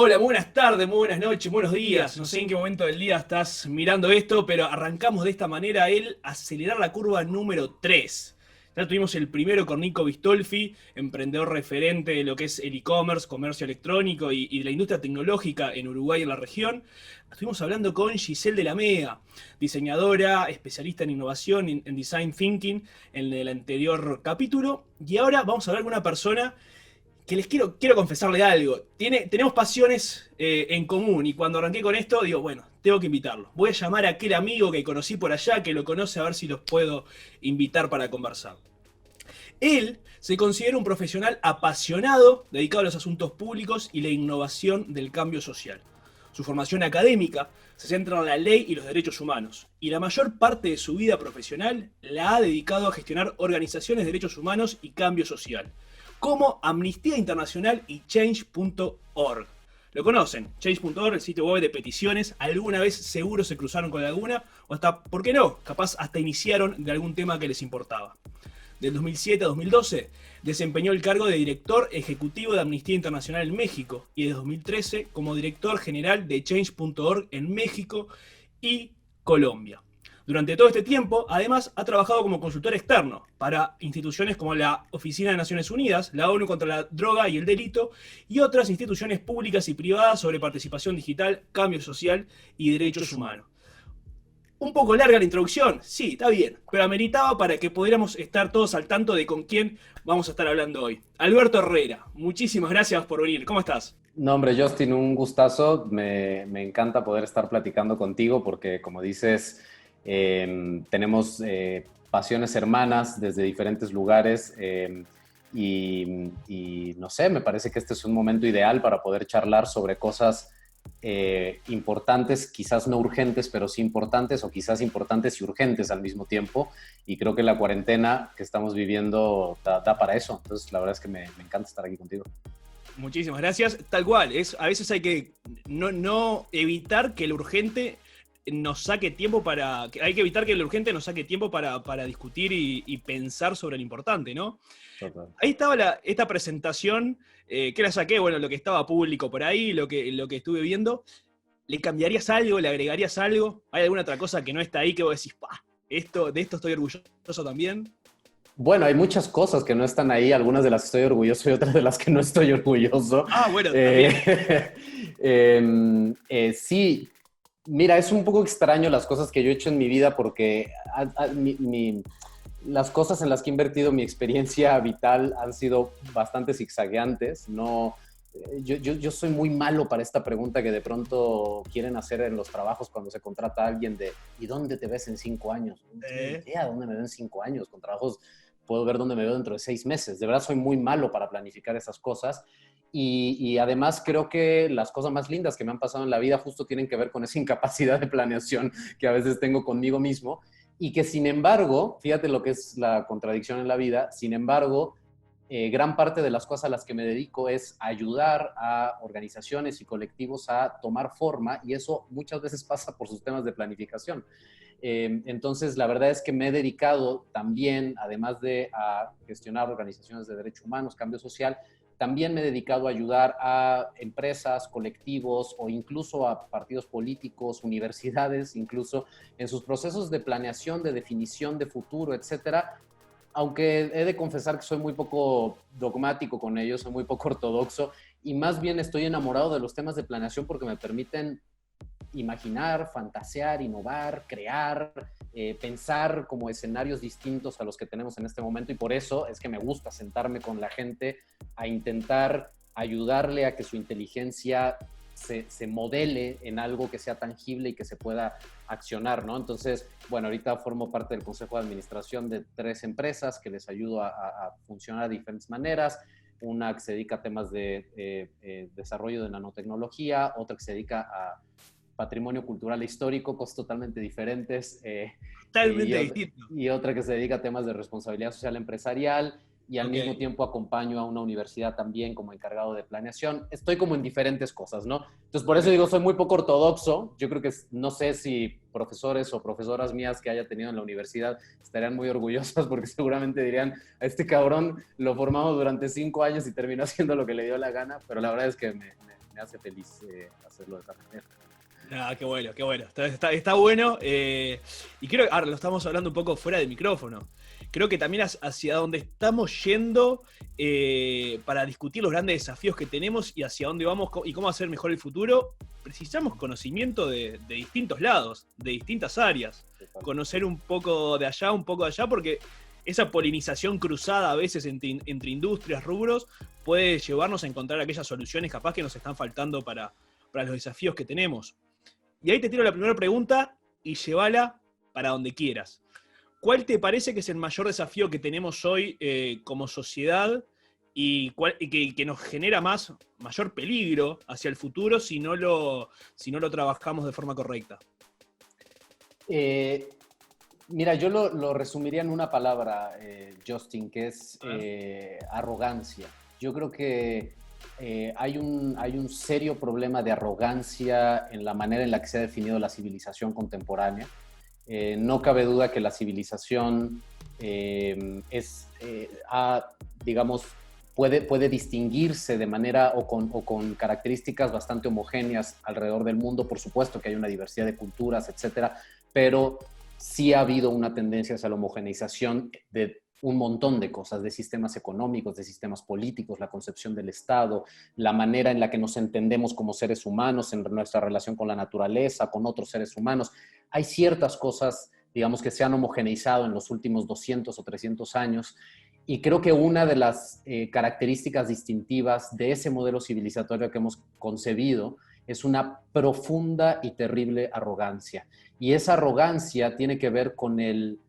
Hola, muy buenas tardes, muy buenas noches, buenos días. No sé en qué momento del día estás mirando esto, pero arrancamos de esta manera el acelerar la curva número 3. Ya tuvimos el primero con Nico Bistolfi, emprendedor referente de lo que es el e-commerce, comercio electrónico y de la industria tecnológica en Uruguay y en la región. Estuvimos hablando con Giselle de la Mega, diseñadora, especialista en innovación, en design thinking, en el anterior capítulo. Y ahora vamos a hablar con una persona que quiero confesarle algo. Tenemos pasiones en común y cuando arranqué con esto, digo, bueno, tengo que invitarlo. Voy a llamar a aquel amigo que conocí por allá, que lo conoce, a ver si los puedo invitar para conversar. Él se considera un profesional apasionado, dedicado a los asuntos públicos y la innovación del cambio social. Su formación académica se centra en la ley y los derechos humanos, y la mayor parte de su vida profesional la ha dedicado a gestionar organizaciones de derechos humanos y cambio social, como Amnistía Internacional y Change.org. ¿Lo conocen? Change.org, el sitio web de peticiones. ¿Alguna vez seguro se cruzaron con alguna? O hasta, ¿por qué no? Capaz hasta iniciaron de algún tema que les importaba. Del 2007 a 2012 desempeñó el cargo de director ejecutivo de Amnistía Internacional en México y de 2013 como director general de Change.org en México y Colombia. Durante todo este tiempo, además, ha trabajado como consultor externo para instituciones como la Oficina de Naciones Unidas, la ONU contra la Droga y el Delito y otras instituciones públicas y privadas sobre participación digital, cambio social y derechos humanos. Un poco larga la introducción, sí, está bien, pero ameritaba para que pudiéramos estar todos al tanto de con quién vamos a estar hablando hoy. Alberto Herrera, muchísimas gracias por venir. ¿Cómo estás? No, hombre, Justin, un gustazo. Me encanta poder estar platicando contigo porque, como dices, tenemos pasiones hermanas desde diferentes lugares y no sé, me parece que este es un momento ideal para poder charlar sobre cosas importantes, quizás no urgentes, pero sí importantes o quizás importantes y urgentes al mismo tiempo. Y creo que la cuarentena que estamos viviendo da para eso. Entonces, la verdad es que me encanta estar aquí contigo. Muchísimas gracias. Tal cual, a veces hay que no evitar que lo urgente nos saque tiempo hay que evitar que lo urgente nos saque tiempo para discutir y pensar sobre lo importante, ¿no? Total. Ahí estaba esta presentación, que la saqué, bueno, lo que estaba público por ahí, lo que estuve viendo. ¿Le cambiarías algo? ¿Le agregarías algo? ¿Hay alguna otra cosa que no está ahí que vos decís, ¡pah! De esto estoy orgulloso también? Bueno, hay muchas cosas que no están ahí, algunas de las que estoy orgulloso y otras de las que no estoy orgulloso. Ah, bueno, también. Eh, sí, mira, es un poco extraño las cosas que yo he hecho en mi vida porque las cosas en las que he invertido mi experiencia vital han sido bastante zigzagueantes. No, yo soy muy malo para esta pregunta que de pronto quieren hacer en los trabajos cuando se contrata a alguien de ¿y dónde te ves en 5 años? No tengo ni idea dónde me veo en 5 años. Con trabajos puedo ver dónde me veo dentro de 6 meses. De verdad soy muy malo para planificar esas cosas. Y además creo que las cosas más lindas que me han pasado en la vida justo tienen que ver con esa incapacidad de planeación que a veces tengo conmigo mismo y que sin embargo, fíjate lo que es la contradicción en la vida, sin embargo, gran parte de las cosas a las que me dedico es ayudar a organizaciones y colectivos a tomar forma y eso muchas veces pasa por sus temas de planificación. Entonces, la verdad es que me he dedicado también, además de a gestionar organizaciones de derechos humanos, cambio social, también me he dedicado a ayudar a empresas, colectivos o incluso a partidos políticos, universidades, incluso en sus procesos de planeación, de definición de futuro, etcétera. Aunque he de confesar que soy muy poco dogmático con ellos, soy muy poco ortodoxo y más bien estoy enamorado de los temas de planeación porque me permiten imaginar, fantasear, innovar, crear, pensar como escenarios distintos a los que tenemos en este momento y por eso es que me gusta sentarme con la gente a intentar ayudarle a que su inteligencia se modele en algo que sea tangible y que se pueda accionar, ¿no? Entonces, bueno, ahorita formo parte del consejo de administración de 3 empresas que les ayudo a funcionar de diferentes maneras. Una que se dedica a temas de desarrollo de nanotecnología, otra que se dedica a patrimonio cultural e histórico, cosas totalmente diferentes, Totalmente distinto. y otra que se dedica a temas de responsabilidad social empresarial, y al Ok. mismo tiempo acompaño a una universidad también como encargado de planeación. Estoy como en diferentes cosas, ¿no? Entonces, por eso Ok. digo, soy muy poco ortodoxo. Yo creo que no sé si profesores o profesoras mías que haya tenido en la universidad estarían muy orgullosas porque seguramente dirían, a este cabrón lo formamos durante 5 años y terminó haciendo lo que le dio la gana, pero la verdad es que me hace feliz hacerlo de esta manera. Ah, qué bueno, qué bueno. Está bueno. Y creo que ahora lo estamos hablando un poco fuera del micrófono. Creo que también hacia donde estamos yendo para discutir los grandes desafíos que tenemos y hacia dónde vamos y cómo hacer mejor el futuro, precisamos conocimiento de distintos lados, de distintas áreas. Conocer un poco de allá, un poco de allá, porque esa polinización cruzada a veces entre industrias, rubros, puede llevarnos a encontrar aquellas soluciones capaz que nos están faltando para los desafíos que tenemos. Y ahí te tiro la primera pregunta y llévala para donde quieras. ¿Cuál te parece que es el mayor desafío que tenemos hoy como sociedad y que nos genera mayor peligro hacia el futuro si no lo trabajamos de forma correcta? Mira, yo lo resumiría en una palabra, Justin, que es arrogancia. Yo creo que hay un serio problema de arrogancia en la manera en la que se ha definido la civilización contemporánea. No cabe duda que la civilización digamos, puede distinguirse de manera o con características bastante homogéneas alrededor del mundo. Por supuesto que hay una diversidad de culturas, etcétera, pero sí ha habido una tendencia hacia la homogeneización de un montón de cosas, de sistemas económicos, de sistemas políticos, la concepción del Estado, la manera en la que nos entendemos como seres humanos, en nuestra relación con la naturaleza, con otros seres humanos. Hay ciertas cosas, digamos, que se han homogeneizado en los últimos 200 o 300 años, y creo que una de las características distintivas de ese modelo civilizatorio que hemos concebido es una profunda y terrible arrogancia. Y esa arrogancia tiene que ver con el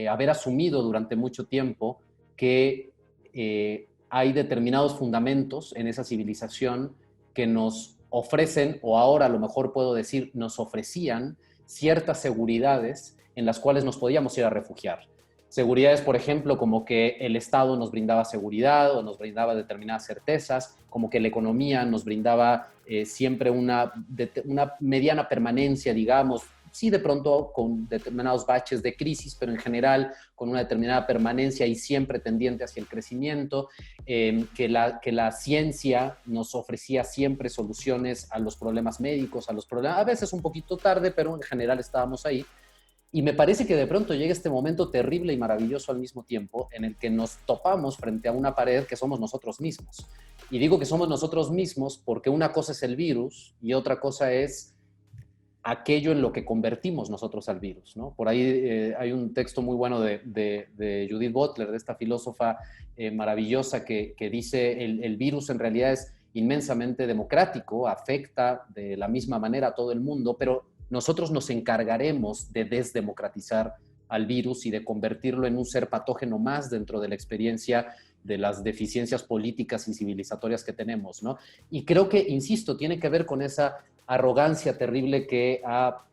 haber asumido durante mucho tiempo que hay determinados fundamentos en esa civilización que nos ofrecen, o ahora a lo mejor puedo decir, nos ofrecían ciertas seguridades en las cuales nos podíamos ir a refugiar. Seguridades, por ejemplo, como que el Estado nos brindaba seguridad o nos brindaba determinadas certezas, como que la economía nos brindaba siempre una mediana permanencia, digamos, sí de pronto con determinados baches de crisis, pero en general con una determinada permanencia y siempre tendiente hacia el crecimiento, que la ciencia nos ofrecía siempre soluciones a los problemas médicos, a veces un poquito tarde, pero en general estábamos ahí. Y me parece que de pronto llega este momento terrible y maravilloso al mismo tiempo en el que nos topamos frente a una pared que somos nosotros mismos. Y digo que somos nosotros mismos porque una cosa es el virus y otra cosa es aquello en lo que convertimos nosotros al virus, ¿no? Por ahí hay un texto muy bueno de Judith Butler, de esta filósofa maravillosa que dice el virus en realidad es inmensamente democrático, afecta de la misma manera a todo el mundo, pero nosotros nos encargaremos de desdemocratizar al virus y de convertirlo en un ser patógeno más dentro de la experiencia de las deficiencias políticas y civilizatorias que tenemos, ¿no? Y creo que, insisto, tiene que ver con esa arrogancia terrible que ha,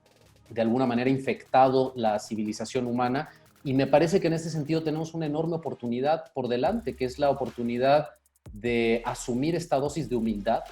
de alguna manera, infectado la civilización humana. Y me parece que en ese sentido tenemos una enorme oportunidad por delante, que es la oportunidad de asumir esta dosis de humildad,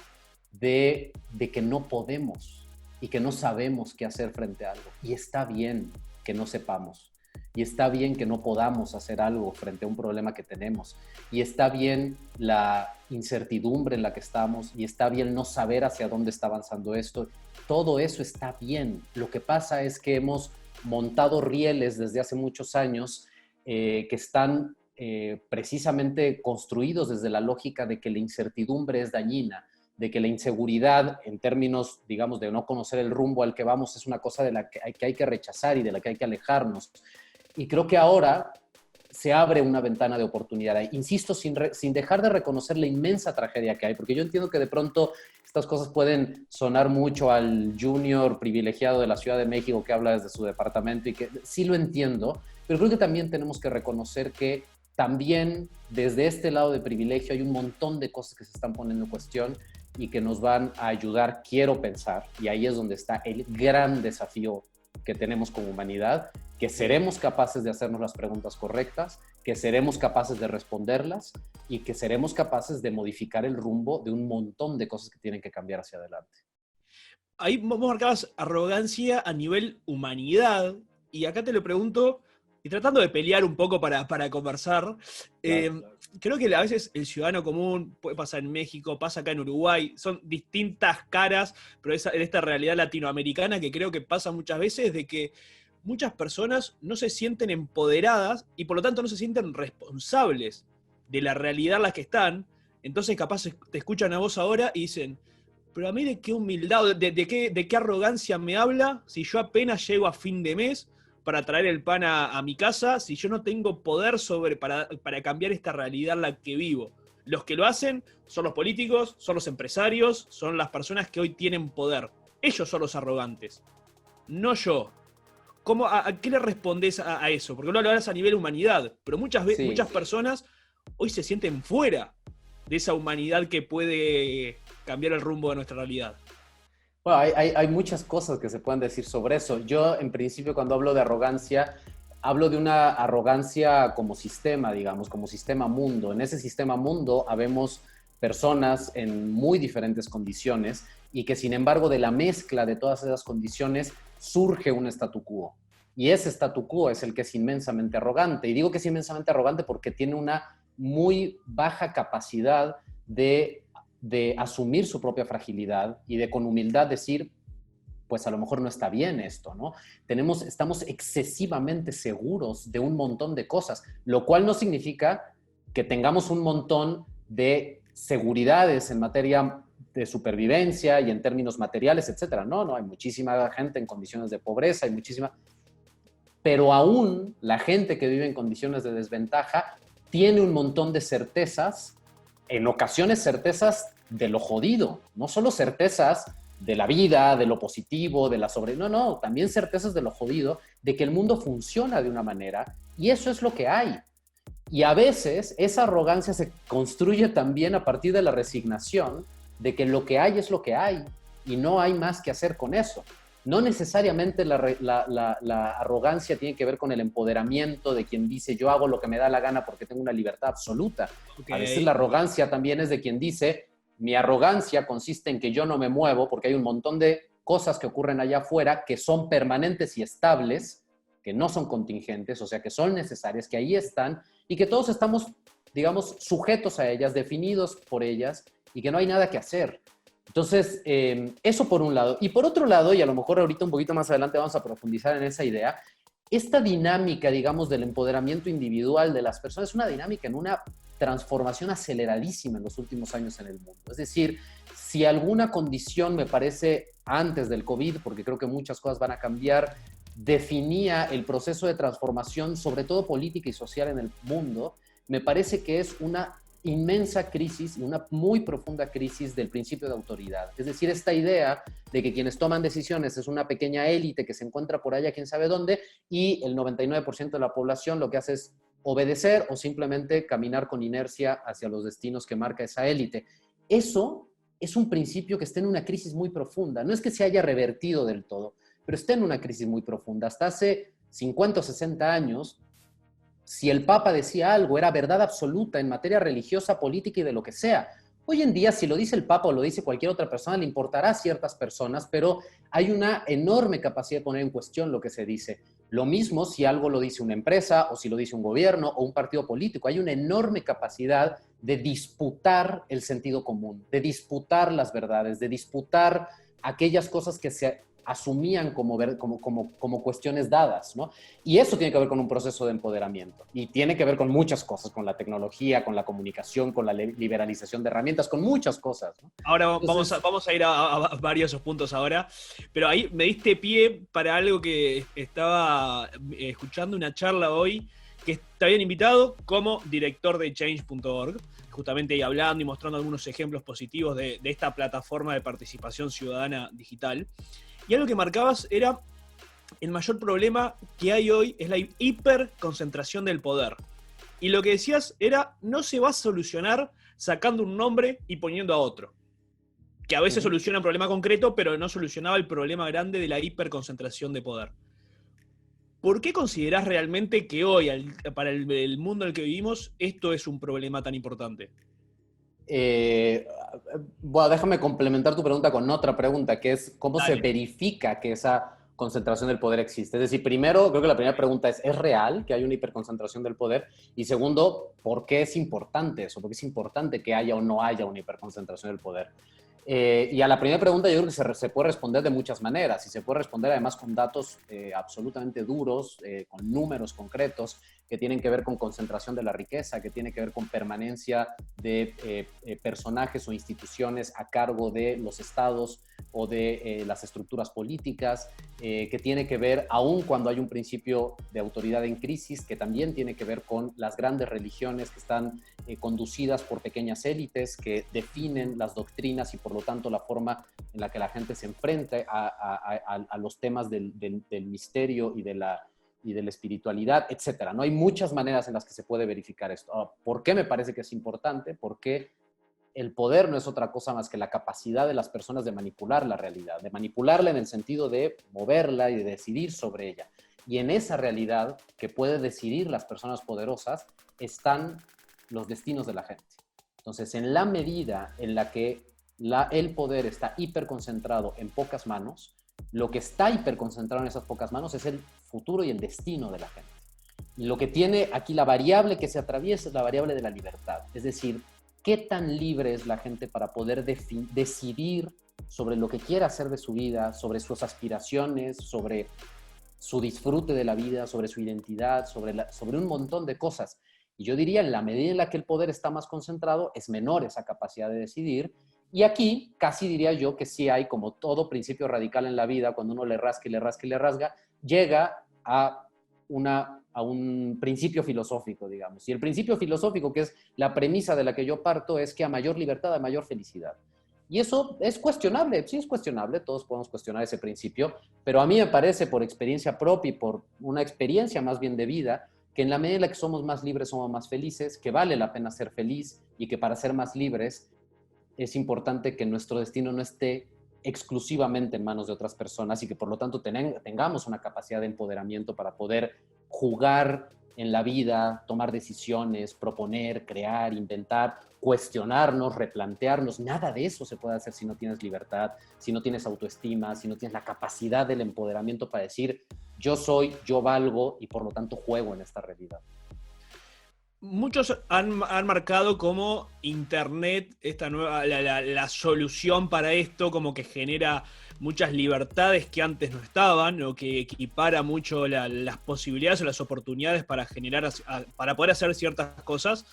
de que no podemos y que no sabemos qué hacer frente a algo. Y está bien que no sepamos. Y está bien que no podamos hacer algo frente a un problema que tenemos. Y está bien la incertidumbre en la que estamos. Y está bien no saber hacia dónde está avanzando esto. Todo eso está bien. Lo que pasa es que hemos montado rieles desde hace muchos años que están precisamente construidos desde la lógica de que la incertidumbre es dañina, de que la inseguridad, en términos, digamos, de no conocer el rumbo al que vamos, es una cosa de la que hay que rechazar y de la que hay que alejarnos. Y creo que ahora se abre una ventana de oportunidad. Insisto, sin dejar de reconocer la inmensa tragedia que hay, porque yo entiendo que de pronto estas cosas pueden sonar mucho al junior privilegiado de la Ciudad de México que habla desde su departamento, y que sí lo entiendo, pero creo que también tenemos que reconocer que también desde este lado de privilegio hay un montón de cosas que se están poniendo en cuestión y que nos van a ayudar, quiero pensar, y ahí es donde está el gran desafío que tenemos como humanidad, que seremos capaces de hacernos las preguntas correctas, que seremos capaces de responderlas y que seremos capaces de modificar el rumbo de un montón de cosas que tienen que cambiar hacia adelante. Ahí vos marcabas arrogancia a nivel humanidad, y acá te lo pregunto y tratando de pelear un poco para conversar, Claro. creo que a veces el ciudadano común, puede pasar en México, pasa acá en Uruguay, son distintas caras, pero en esta realidad latinoamericana que creo que pasa muchas veces de que muchas personas no se sienten empoderadas y por lo tanto no se sienten responsables de la realidad en la que están. Entonces capaz te escuchan a vos ahora y dicen, pero a mí de qué humildad, de qué arrogancia me habla si yo apenas llego a fin de mes para traer el pan a mi casa, si yo no tengo poder para cambiar esta realidad en la que vivo. Los que lo hacen son los políticos, son los empresarios, son las personas que hoy tienen poder. Ellos son los arrogantes, no yo. ¿A qué le respondés a eso? Porque no lo hablas a nivel humanidad, pero muchas Sí. personas hoy se sienten fuera de esa humanidad que puede cambiar el rumbo de nuestra realidad. Bueno, hay muchas cosas que se pueden decir sobre eso. Yo, en principio, cuando hablo de arrogancia, hablo de una arrogancia como sistema, digamos, como sistema mundo. En ese sistema mundo habemos personas en muy diferentes condiciones y que, sin embargo, de la mezcla de todas esas condiciones surge un statu quo. Y ese statu quo es el que es inmensamente arrogante. Y digo que es inmensamente arrogante porque tiene una muy baja capacidad de asumir su propia fragilidad y de con humildad decir, pues a lo mejor no está bien esto, ¿no? Estamos excesivamente seguros de un montón de cosas, lo cual no significa que tengamos un montón de seguridades en materia de supervivencia y en términos materiales, etcétera. No, no, hay muchísima gente en condiciones de pobreza, hay muchísima... Pero aún la gente que vive en condiciones de desventaja tiene un montón de certezas, en ocasiones certezas de lo jodido, no solo certezas de la vida, de lo positivo, de la sobre... No, no, también certezas de lo jodido, de que el mundo funciona de una manera, y eso es lo que hay. Y a veces esa arrogancia se construye también a partir de la resignación de que lo que hay es lo que hay, y no hay más que hacer con eso. No necesariamente la arrogancia tiene que ver con el empoderamiento de quien dice yo hago lo que me da la gana porque tengo una libertad absoluta. A veces la Okay. arrogancia también es de quien dice mi arrogancia consiste en que yo no me muevo porque hay un montón de cosas que ocurren allá afuera que son permanentes y estables, que no son contingentes, o sea, que son necesarias, que ahí están y que todos estamos, digamos, sujetos a ellas, definidos por ellas y que no hay nada que hacer. Entonces, eso por un lado. Y por otro lado, y a lo mejor ahorita un poquito más adelante vamos a profundizar en esa idea, esta dinámica, digamos, del empoderamiento individual de las personas es una dinámica en una transformación aceleradísima en los últimos años en el mundo. Es decir, si alguna condición me parece antes del COVID, porque creo que muchas cosas van a cambiar, definía el proceso de transformación, sobre todo política y social en el mundo, me parece que es una inmensa crisis y una muy profunda crisis del principio de autoridad. Es decir, esta idea de que quienes toman decisiones es una pequeña élite que se encuentra por allá, quién sabe dónde, y el 99% de la población lo que hace es obedecer o simplemente caminar con inercia hacia los destinos que marca esa élite. Eso es un principio que está en una crisis muy profunda. No es que se haya revertido del todo, pero está en una crisis muy profunda. Hasta hace 50 o 60 años, si el Papa decía algo, era verdad absoluta en materia religiosa, política y de lo que sea. Hoy en día, si lo dice el Papa o lo dice cualquier otra persona, le importará a ciertas personas, pero hay una enorme capacidad de poner en cuestión lo que se dice. Lo mismo si algo lo dice una empresa o si lo dice un gobierno o un partido político. Hay una enorme capacidad de disputar el sentido común, de disputar las verdades, de disputar aquellas cosas que se asumían como cuestiones dadas, ¿no? Y eso tiene que ver con un proceso de empoderamiento y tiene que ver con muchas cosas, con la tecnología, con la comunicación, con la liberalización de herramientas, con muchas cosas, ¿no? Ahora Entonces, vamos a ir a varios de esos puntos ahora, pero ahí me diste pie para algo que estaba escuchando una charla hoy, que te habían invitado como director de change.org, justamente ahí hablando y mostrando algunos ejemplos positivos de esta plataforma de participación ciudadana digital. Y algo que marcabas era el mayor problema que hay hoy es la hiperconcentración del poder. Y lo que decías era, no se va a solucionar sacando un nombre y poniendo a otro. Que a veces soluciona un problema concreto, pero no solucionaba el problema grande de la hiperconcentración de poder. ¿Por qué considerás realmente que hoy, para el mundo en el que vivimos, esto es un problema tan importante? eh, bueno, déjame complementar tu pregunta con otra pregunta, que es cómo se Dale. verifica que esa concentración del poder existe. Es decir, primero, creo que la primera pregunta ¿es real que hay una hiperconcentración del poder? Y segundo, ¿por qué es importante eso? ¿Por qué es importante que haya o no haya una hiperconcentración del poder? Y a la primera pregunta yo creo que se puede responder de muchas maneras y se puede responder además con datos absolutamente duros, con números concretos que tienen que ver con concentración de la riqueza, que tienen que ver con permanencia de personajes o instituciones a cargo de los estados o de las estructuras políticas, que tiene que ver, aun cuando hay un principio de autoridad en crisis, que también tiene que ver con las grandes religiones que están conducidas por pequeñas élites que definen las doctrinas y por lo tanto la forma en la que la gente se enfrenta a los temas del misterio y de la espiritualidad, etcétera. ¿No? Hay muchas maneras en las que se puede verificar esto. Ahora, ¿por qué me parece que es importante? Porque el poder no es otra cosa más que la capacidad de las personas de manipular la realidad, de manipularla en el sentido de moverla y de decidir sobre ella. Y en esa realidad que puede decidir las personas poderosas están los destinos de la gente. Entonces, en la medida en la que el poder está hiperconcentrado en pocas manos, lo que está hiperconcentrado en esas pocas manos es el futuro y el destino de la gente. Y lo que tiene aquí la variable que se atraviesa es la variable de la libertad. Es decir, ¿qué tan libre es la gente para poder decidir sobre lo que quiere hacer de su vida, sobre sus aspiraciones, sobre su disfrute de la vida, sobre su identidad, sobre un montón de cosas? Y yo diría, en la medida en la que el poder está más concentrado, es menor esa capacidad de decidir. Y aquí casi diría yo que sí hay, como todo principio radical en la vida, cuando uno le rasca y le rasca y le rasga, llega a un principio filosófico, digamos. Y el principio filosófico, que es la premisa de la que yo parto, es que a mayor libertad, a mayor felicidad. Y eso es cuestionable, sí es cuestionable, todos podemos cuestionar ese principio, pero a mí me parece, por experiencia propia y por una experiencia más bien de vida, que en la medida en la que somos más libres, somos más felices, que vale la pena ser feliz y que para ser más libres es importante que nuestro destino no esté exclusivamente en manos de otras personas y que por lo tanto tengamos una capacidad de empoderamiento para poder jugar en la vida, tomar decisiones, proponer, crear, inventar, cuestionarnos, replantearnos. Nada de eso se puede hacer si no tienes libertad, si no tienes autoestima, si no tienes la capacidad del empoderamiento para decir yo soy, yo valgo y por lo tanto juego en esta realidad. Muchos han marcado como Internet, esta nueva, la solución para esto, como que genera muchas libertades que antes no estaban, o que equipara mucho las posibilidades o las oportunidades para para poder hacer ciertas cosas.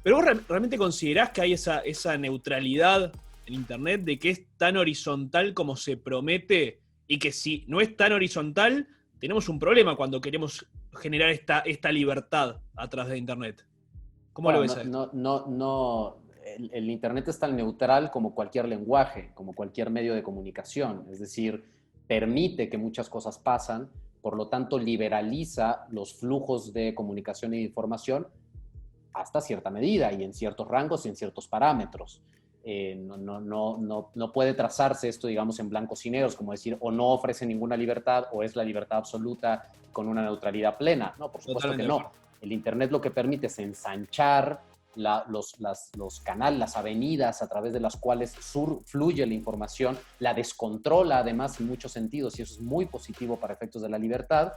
Pero vos realmente considerás que hay esa neutralidad en Internet, de que es tan horizontal como se promete, y que si no es tan horizontal, tenemos un problema cuando queremos generar esta libertad a través de Internet. ¿Cómo lo ves? El Internet es tan neutral como cualquier lenguaje, como cualquier medio de comunicación. Es decir, permite que muchas cosas pasan, por lo tanto liberaliza los flujos de comunicación e información hasta cierta medida y en ciertos rangos y en ciertos parámetros. No puede trazarse esto, digamos, en blancos y negros, como decir, o no ofrece ninguna libertad, o es la libertad absoluta con una neutralidad plena. No, por supuesto que no. El Internet lo que permite es ensanchar los canales, las avenidas a través de las cuales fluye la información, la descontrola además en muchos sentidos, y eso es muy positivo para efectos de la libertad.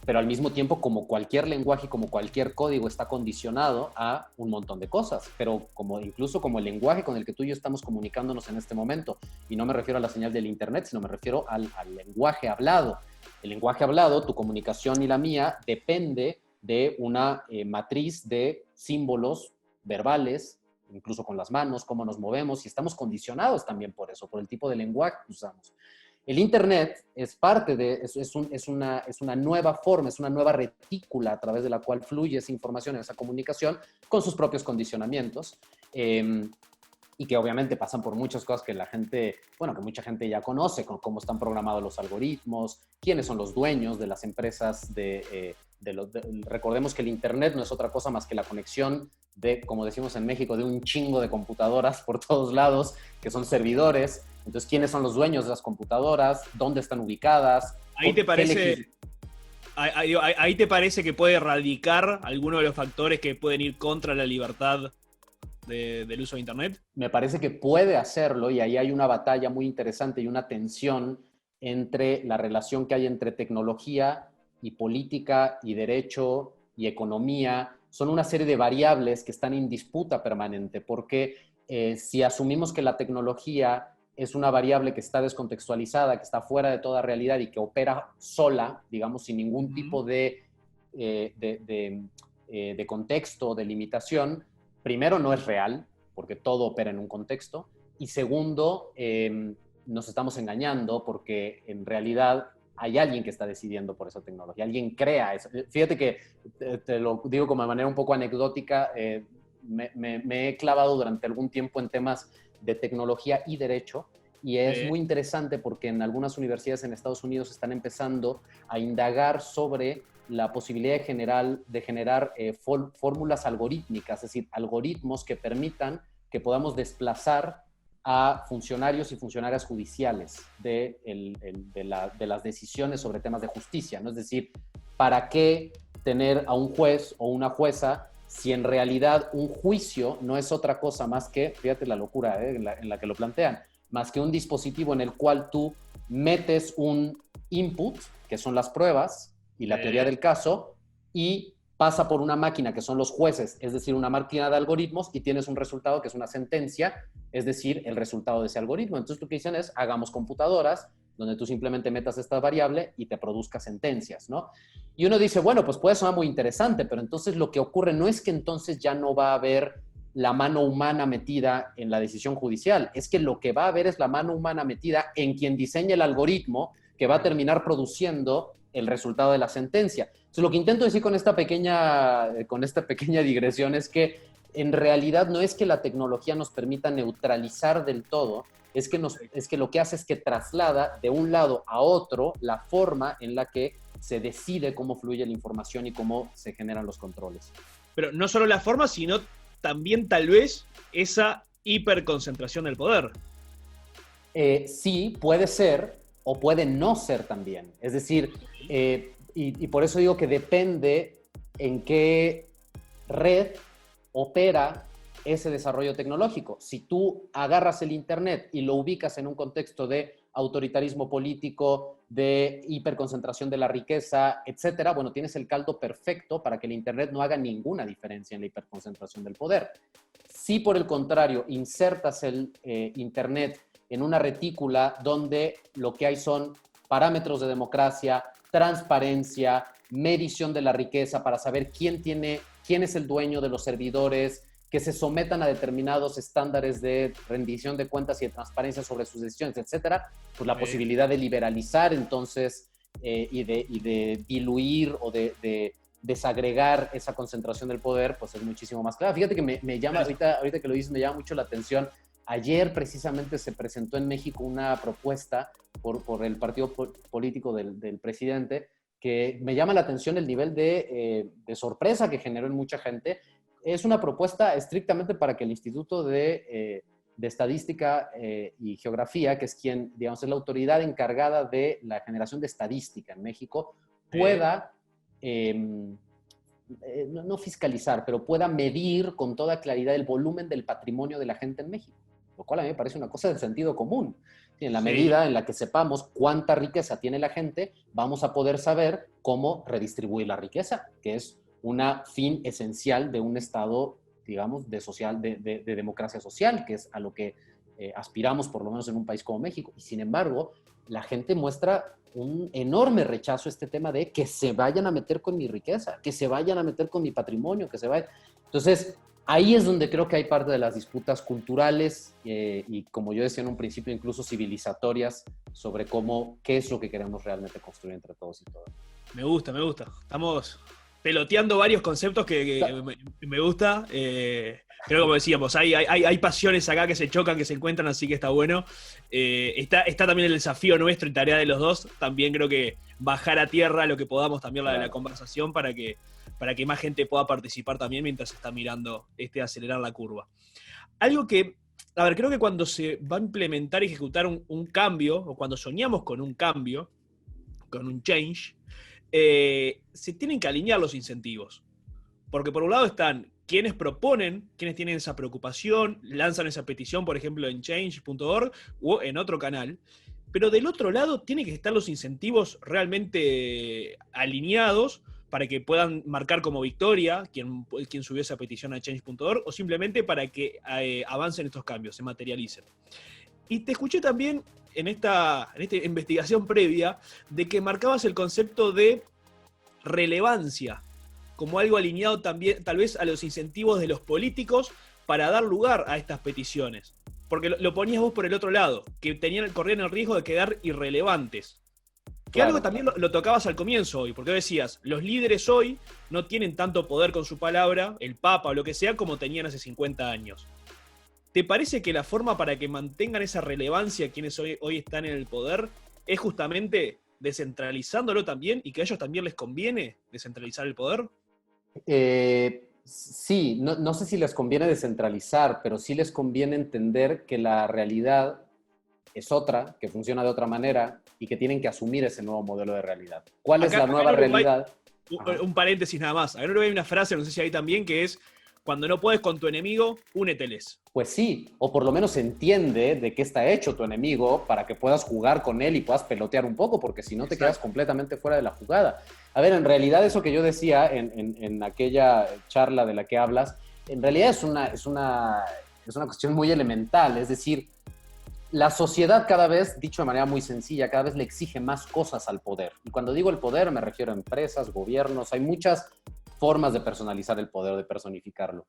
Pero al mismo tiempo, como cualquier lenguaje, como cualquier código, está condicionado a un montón de cosas, pero incluso como el lenguaje con el que tú y yo estamos comunicándonos en este momento, y no me refiero a la señal del Internet, sino me refiero al lenguaje hablado. El lenguaje hablado, tu comunicación y la mía, depende de una matriz de símbolos verbales, incluso con las manos, cómo nos movemos, y estamos condicionados también por eso, por el tipo de lenguaje que usamos. El Internet es parte es una nueva forma, es una nueva retícula a través de la cual fluye esa información, esa comunicación, con sus propios condicionamientos, y que obviamente pasan por muchas cosas que que mucha gente ya conoce, con cómo están programados los algoritmos, quiénes son los dueños de las empresas recordemos que el Internet no es otra cosa más que la conexión como decimos en México, de un chingo de computadoras por todos lados, que son servidores. Entonces, ¿quiénes son los dueños de las computadoras? ¿Dónde están ubicadas? Ahí te parece que puede radicar alguno de los factores que pueden ir contra la libertad del uso de Internet? Me parece que puede hacerlo, y ahí hay una batalla muy interesante y una tensión entre la relación que hay entre tecnología y política y derecho y economía. Son una serie de variables que están en disputa permanente, porque si asumimos que la tecnología es una variable que está descontextualizada, que está fuera de toda realidad y que opera sola, digamos, sin ningún tipo de contexto, de limitación, primero no es real, porque todo opera en un contexto, y segundo, nos estamos engañando porque en realidad hay alguien que está decidiendo por esa tecnología, alguien crea eso. Fíjate que, te lo digo como de manera un poco anecdótica, me he clavado durante algún tiempo en temas de tecnología y derecho, y es muy interesante porque en algunas universidades en Estados Unidos están empezando a indagar sobre la posibilidad de generar fórmulas algorítmicas, es decir, algoritmos que permitan que podamos desplazar a funcionarios y funcionarias judiciales de las decisiones sobre temas de justicia, ¿no? Es decir, ¿para qué tener a un juez o una jueza si en realidad un juicio no es otra cosa más que, fíjate la locura en la que lo plantean, más que un dispositivo en el cual tú metes un input, que son las pruebas y la teoría del caso, y pasa por una máquina que son los jueces, es decir, una máquina de algoritmos, y tienes un resultado que es una sentencia, es decir, el resultado de ese algoritmo. Entonces lo que dicen es, hagamos computadoras donde tú simplemente metas esta variable y te produzca sentencias, ¿no? Y uno dice, bueno, pues puede sonar muy interesante, pero entonces lo que ocurre no es que entonces ya no va a haber la mano humana metida en la decisión judicial, es que lo que va a haber es la mano humana metida en quien diseña el algoritmo que va a terminar produciendo el resultado de la sentencia. Entonces, lo que intento decir con esta pequeña digresión es que en realidad no es que la tecnología nos permita neutralizar del todo, es que lo que hace es que traslada de un lado a otro la forma en la que se decide cómo fluye la información y cómo se generan los controles. Pero no solo la forma, sino también tal vez esa hiperconcentración del poder. Sí, puede ser o puede no ser también. Es decir, y por eso digo que depende en qué red opera ese desarrollo tecnológico. Si tú agarras el Internet y lo ubicas en un contexto de autoritarismo político, de hiperconcentración de la riqueza, etcétera, bueno, tienes el caldo perfecto para que el Internet no haga ninguna diferencia en la hiperconcentración del poder. Si por el contrario insertas el Internet en una retícula donde lo que hay son parámetros de democracia, transparencia, medición de la riqueza para saber quién es el dueño de los servidores, que se sometan a determinados estándares de rendición de cuentas y de transparencia sobre sus decisiones, etcétera, pues la posibilidad de liberalizar entonces y de diluir o de desagregar esa concentración del poder, pues es muchísimo más clara. Fíjate que me llama, ahorita que lo dices, me llama mucho la atención. Ayer precisamente se presentó en México una propuesta por el partido político del presidente, que me llama la atención el nivel de sorpresa que generó en mucha gente. Es una propuesta estrictamente para que el Instituto de Estadística y Geografía, que es quien, digamos, es la autoridad encargada de la generación de estadística en México, pueda, no fiscalizar, pero pueda medir con toda claridad el volumen del patrimonio de la gente en México, lo cual a mí me parece una cosa de sentido común. En la medida en la que sepamos cuánta riqueza tiene la gente, vamos a poder saber cómo redistribuir la riqueza, que es una fin esencial de un Estado, digamos, de democracia social, que es a lo que aspiramos, por lo menos en un país como México. Y sin embargo, la gente muestra un enorme rechazo a este tema de que se vayan a meter con mi riqueza, que se vayan a meter con mi patrimonio, que se vayan. Entonces, ahí es donde creo que hay parte de las disputas culturales y, como yo decía en un principio, incluso civilizatorias sobre qué es lo que queremos realmente construir entre todos y todas. Me gusta. Estamos peloteando varios conceptos que me gusta. Creo que, como decíamos, hay pasiones acá que se chocan, que se encuentran, así que está bueno. Está también el desafío nuestro y tarea de los dos. También creo que bajar a tierra lo que podamos también la conversación para que más gente pueda participar también mientras se está mirando acelerar la curva. Algo que, a ver, creo que cuando se va a implementar y ejecutar un cambio, o cuando soñamos con un cambio, con un change, se tienen que alinear los incentivos. Porque por un lado están quienes proponen, quienes tienen esa preocupación, lanzan esa petición, por ejemplo, en change.org o en otro canal. pero del otro lado tienen que estar los incentivos realmente alineados para que puedan marcar como victoria quien subió esa petición a change.org o simplemente para que avancen estos cambios, se materialicen. Y te escuché también en esta investigación previa de que marcabas el concepto de relevancia como algo alineado también tal vez a los incentivos de los políticos para dar lugar a estas peticiones. Porque lo ponías vos por el otro lado, que corrían el riesgo de quedar irrelevantes. Que Claro, algo también lo tocabas al comienzo hoy, porque decías, los líderes hoy no tienen tanto poder con su palabra, el Papa o lo que sea, como tenían hace 50 años. ¿Te parece que la forma para que mantengan esa relevancia quienes hoy están en el poder es justamente descentralizándolo también y que a ellos también les conviene descentralizar el poder? Sí, no sé si les conviene descentralizar, pero sí les conviene entender que la realidad es otra, que funciona de otra manera y que tienen que asumir ese nuevo modelo de realidad. ¿Cuál es la nueva realidad? Un paréntesis nada más. Acá en Uruguay hay una frase, no sé si hay también, que es: cuando no puedes con tu enemigo, úneteles. Pues sí, o por lo menos entiende de qué está hecho tu enemigo para que puedas jugar con él y puedas pelotear un poco, porque si no te quedas completamente fuera de la jugada. A ver, en realidad eso que yo decía en aquella charla de la que hablas, en realidad es una cuestión muy elemental, es decir, la sociedad cada vez, dicho de manera muy sencilla, cada vez le exige más cosas al poder. Y cuando digo el poder me refiero a empresas, gobiernos, hay muchas formas de personalizar el poder, de personificarlo.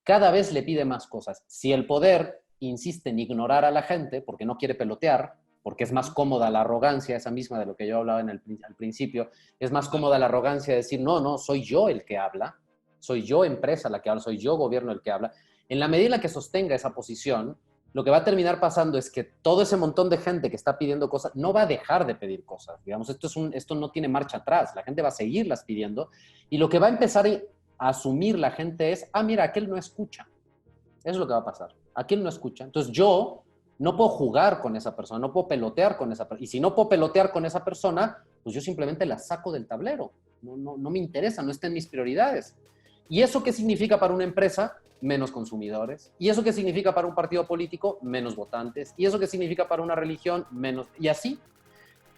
Cada vez le pide más cosas. Si el poder insiste en ignorar a la gente porque no quiere pelotear, porque es más cómoda la arrogancia, esa misma de lo que yo hablaba al principio, es más cómoda la arrogancia de decir, no, soy yo el que habla, soy yo empresa la que habla, soy yo gobierno el que habla. En la medida en la que sostenga esa posición, lo que va a terminar pasando es que todo ese montón de gente que está pidiendo cosas no va a dejar de pedir cosas. Digamos, esto no tiene marcha atrás, la gente va a seguirlas pidiendo y lo que va a empezar a asumir la gente es, mira, aquel no escucha. Eso es lo que va a pasar. Aquel no escucha. Entonces yo no puedo jugar con esa persona, no puedo pelotear con esa persona. Y si no puedo pelotear con esa persona, pues yo simplemente la saco del tablero. No me interesa, no está en mis prioridades. ¿Y eso qué significa para una empresa? Menos consumidores. ¿Y eso qué significa para un partido político? Menos votantes. ¿Y eso qué significa para una religión? Menos. Y así.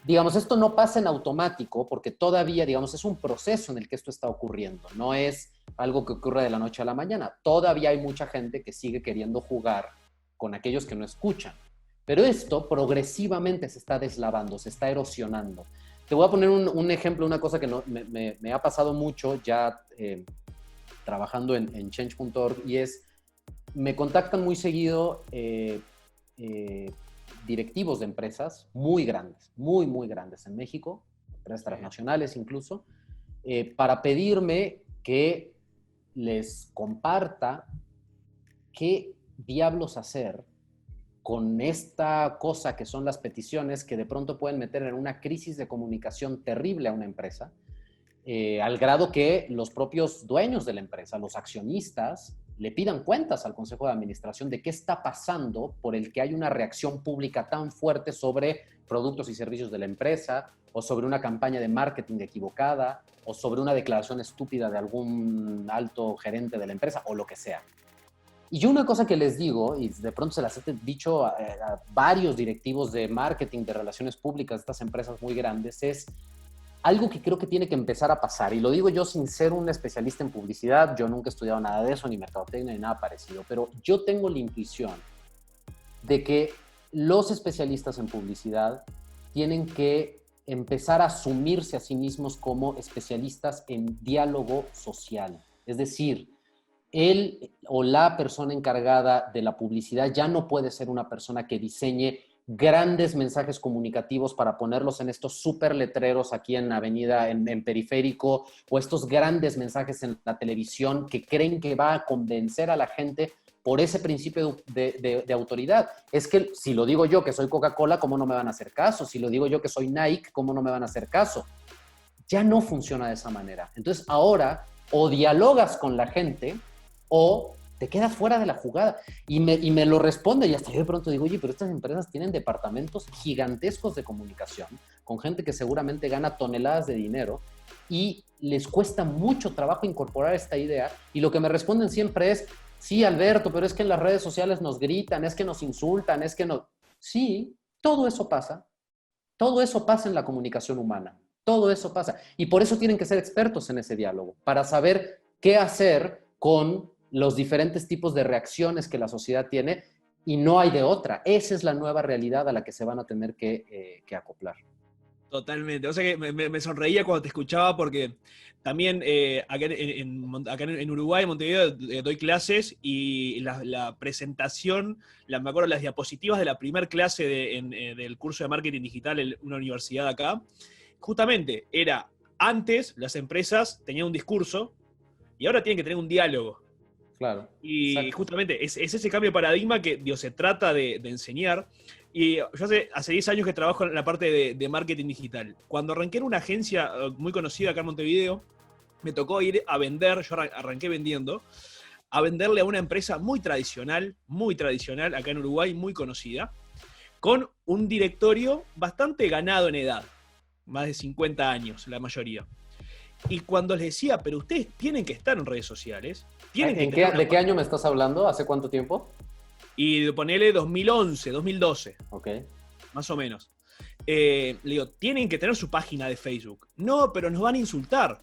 Digamos, esto no pasa en automático porque todavía, digamos, es un proceso en el que esto está ocurriendo. No es algo que ocurre de la noche a la mañana. Todavía hay mucha gente que sigue queriendo jugar con aquellos que no escuchan. Pero esto progresivamente se está deslavando, se está erosionando. Te voy a poner un ejemplo, una cosa que me ha pasado mucho ya trabajando en change.org y es, me contactan muy seguido directivos de empresas muy grandes, muy grandes en México, empresas transnacionales incluso, para pedirme que les comparta qué diablos hacer con esta cosa que son las peticiones que de pronto pueden meter en una crisis de comunicación terrible a una empresa, al grado que los propios dueños de la empresa, los accionistas, le pidan cuentas al Consejo de Administración de qué está pasando por el que hay una reacción pública tan fuerte sobre productos y servicios de la empresa, o sobre una campaña de marketing equivocada, o sobre una declaración estúpida de algún alto gerente de la empresa, o lo que sea. Y yo una cosa que les digo, y de pronto se las he dicho a varios directivos de marketing, de relaciones públicas de estas empresas muy grandes, es algo que creo que tiene que empezar a pasar, y lo digo yo sin ser un especialista en publicidad, yo nunca he estudiado nada de eso, ni mercadotecnia, ni nada parecido, pero yo tengo la intuición de que los especialistas en publicidad tienen que empezar a asumirse a sí mismos como especialistas en diálogo social. Es decir, él o la persona encargada de la publicidad ya no puede ser una persona que diseñe grandes mensajes comunicativos para ponerlos en estos súper letreros aquí en Avenida, en Periférico, o estos grandes mensajes en la televisión que creen que va a convencer a la gente por ese principio de autoridad. Es que si lo digo yo que soy Coca-Cola, ¿cómo no me van a hacer caso? Si lo digo yo que soy Nike, ¿cómo no me van a hacer caso? Ya no funciona de esa manera. Entonces ahora o dialogas con la gente o te quedas fuera de la jugada. Y me lo responde y hasta yo de pronto digo, oye, pero estas empresas tienen departamentos gigantescos de comunicación con gente que seguramente gana toneladas de dinero y les cuesta mucho trabajo incorporar esta idea y lo que me responden siempre es, sí, Alberto, pero es que en las redes sociales nos gritan, es que nos insultan, es que no... Sí, todo eso pasa, Todo eso pasa en la comunicación humana. Todo eso pasa. Y por eso tienen que ser expertos en ese diálogo, para saber qué hacer con los diferentes tipos de reacciones que la sociedad tiene, y no hay de otra. Esa es la nueva realidad a la que se van a tener que acoplar. Totalmente. O sea que me sonreía cuando te escuchaba porque también acá en Uruguay, en Montevideo, doy clases y la presentación, me acuerdo las diapositivas de la primer clase del curso de marketing digital en una universidad acá, justamente era antes las empresas tenían un discurso y ahora tienen que tener un diálogo. Claro. Y Exacto. justamente es ese cambio de paradigma que Dios, se trata de enseñar. Y yo hace 10 años que trabajo en la parte de marketing digital. Cuando arranqué en una agencia muy conocida acá en Montevideo, me tocó ir a vender, yo arranqué vendiendo, a venderle a una empresa muy tradicional acá en Uruguay, muy conocida, con un directorio bastante ganado en edad, más de 50 años la mayoría. Y cuando les decía, pero ustedes tienen que estar en redes sociales, tienen que tener ¿De qué año me estás hablando? ¿Hace cuánto tiempo? Y ponele 2011, 2012, Ok. más o menos. Le digo, tienen que tener su página de Facebook. No, pero nos van a insultar.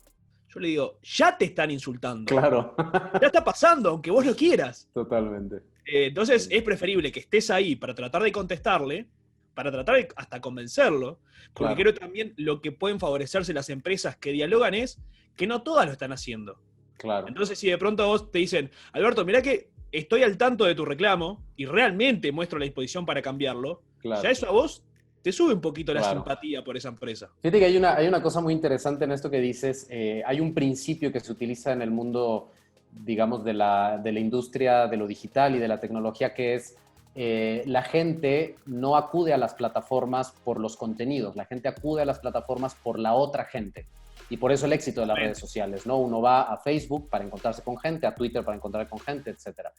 Yo le digo, ya te están insultando. Claro. Ya está pasando, aunque vos lo quieras. Totalmente. Entonces es preferible que estés ahí para tratar de contestarle, para tratar de hasta convencerlo, porque Claro. creo también lo que pueden favorecerse las empresas que dialogan es que no todas lo están haciendo. Claro. Entonces, si de pronto a vos te dicen, Alberto, mirá que estoy al tanto de tu reclamo y realmente muestro la disposición para cambiarlo, Claro. ya eso a vos te sube un poquito la Claro. simpatía por esa empresa. Fíjate que hay una cosa muy interesante en esto que dices. Hay un principio que se utiliza en el mundo, digamos, de la industria de lo digital y de la tecnología, que es la gente no acude a las plataformas por los contenidos, la gente acude a las plataformas por la otra gente. Y por eso el éxito de las redes sociales, ¿no? Uno va a Facebook para encontrarse con gente, a Twitter para encontrar con gente, etcétera.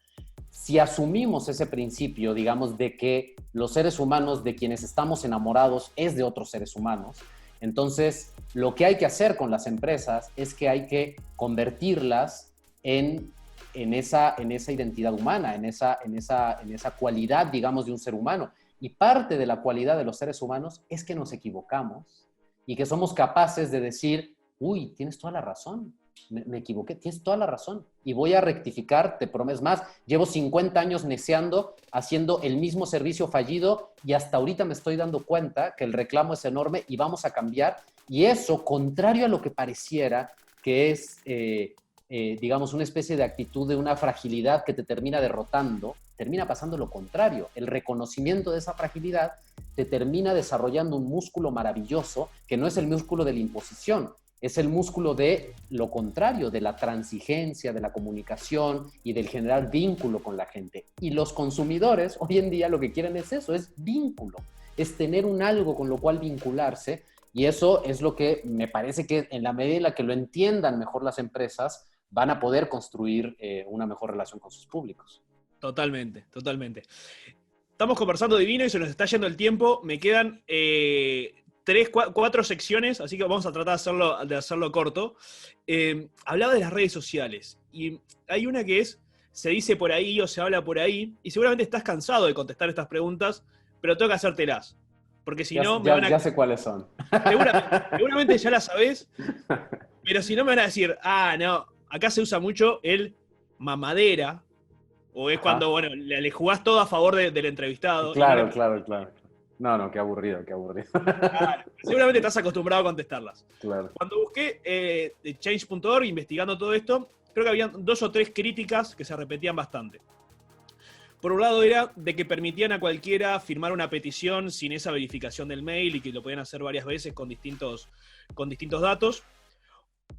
Si asumimos ese principio, digamos, de que los seres humanos de quienes estamos enamorados es de otros seres humanos, entonces lo que hay que hacer con las empresas es que hay que convertirlas en esa identidad humana, en esa cualidad, digamos, de un ser humano. Y parte de la cualidad de los seres humanos es que nos equivocamos y que somos capaces de decir, uy, tienes toda la razón, me equivoqué, tienes toda la razón y voy a rectificar, te prometo más. Llevo 50 años neceando, haciendo el mismo servicio fallido y hasta ahorita me estoy dando cuenta que el reclamo es enorme y vamos a cambiar. Y eso, contrario a lo que pareciera, que es, digamos, una especie de actitud de una fragilidad que te termina derrotando, termina pasando lo contrario. El reconocimiento de esa fragilidad te termina desarrollando un músculo maravilloso que no es el músculo de la imposición, es el músculo de lo contrario, de la transigencia, de la comunicación y del generar vínculo con la gente. Y los consumidores hoy en día lo que quieren es eso, es vínculo, es tener un algo con lo cual vincularse, y eso es lo que me parece que en la medida en la que lo entiendan mejor las empresas, van a poder construir una mejor relación con sus públicos. Totalmente, totalmente. Estamos conversando divino y se nos está yendo el tiempo. Me quedan 4 secciones, así que vamos a tratar de hacerlo corto. Hablaba de las redes sociales y hay una que se dice por ahí o se habla por ahí, y seguramente estás cansado de contestar estas preguntas, pero tengo que hacértelas, porque si no me van a... Ya sé cuáles son. Seguramente ya las sabés, pero si no me van a decir, no, acá se usa mucho el mamadera, o es cuando, bueno, le jugás todo a favor del entrevistado. Claro. No, qué aburrido. Claro, seguramente estás acostumbrado a contestarlas. Claro. Cuando busqué change.org, investigando todo esto, creo que habían 2 o 3 críticas que se repetían bastante. Por un lado era de que permitían a cualquiera firmar una petición sin esa verificación del mail y que lo podían hacer varias veces con distintos datos.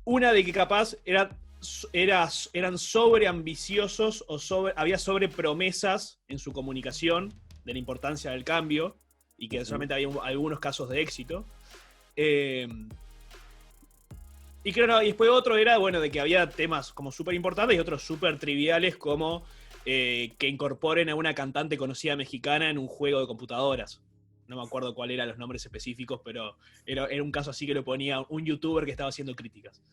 Una de que capaz eran sobreambiciosos o había sobrepromesas en su comunicación de la importancia del cambio y que solamente había algunos casos de éxito. Y después otro era, bueno, de que había temas como súper importantes y otros súper triviales como que incorporen a una cantante conocida mexicana en un juego de computadoras. No me acuerdo cuál eran los nombres específicos, pero era un caso así que lo ponía un youtuber que estaba haciendo críticas.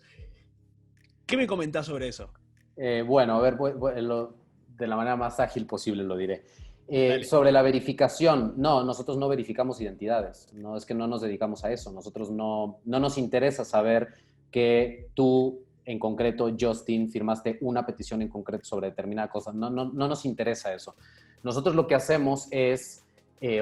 ¿Qué me comentás sobre eso? Bueno, a ver, de la manera más ágil posible lo diré. Dale. Sobre la verificación, no, nosotros no verificamos identidades, no es que no nos dedicamos a eso, nosotros no nos interesa saber que tú, en concreto, Justin, firmaste una petición en concreto sobre determinada cosa, no nos interesa eso. Nosotros lo que hacemos es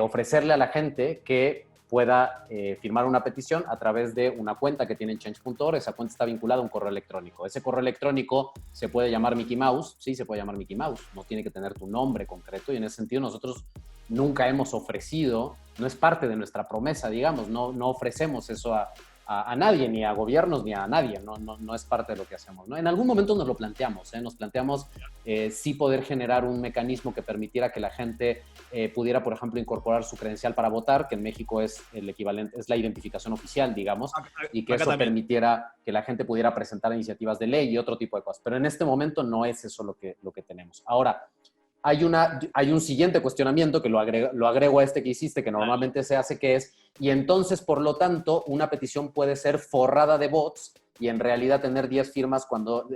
ofrecerle a la gente que pueda firmar una petición a través de una cuenta que tiene en change.org. Esa cuenta está vinculada a un correo electrónico. Ese correo electrónico se puede llamar Mickey Mouse, sí, se puede llamar Mickey Mouse, no tiene que tener tu nombre concreto, y en ese sentido nosotros nunca hemos ofrecido, no es parte de nuestra promesa, digamos, no ofrecemos eso a nadie, ni a gobiernos, ni a nadie, no es parte de lo que hacemos, ¿no? En algún momento nos lo planteamos, nos planteamos sí poder generar un mecanismo que permitiera que la gente pudiera, por ejemplo, incorporar su credencial para votar, que en México es el equivalente, es la identificación oficial, digamos, y que eso permitiera que la gente pudiera presentar iniciativas de ley y otro tipo de cosas. Pero en este momento no es eso lo que tenemos. Ahora, hay un siguiente cuestionamiento que lo agrego a este que hiciste, que normalmente se hace, que es, y entonces, por lo tanto, una petición puede ser forrada de bots y en realidad tener 10 firmas cuando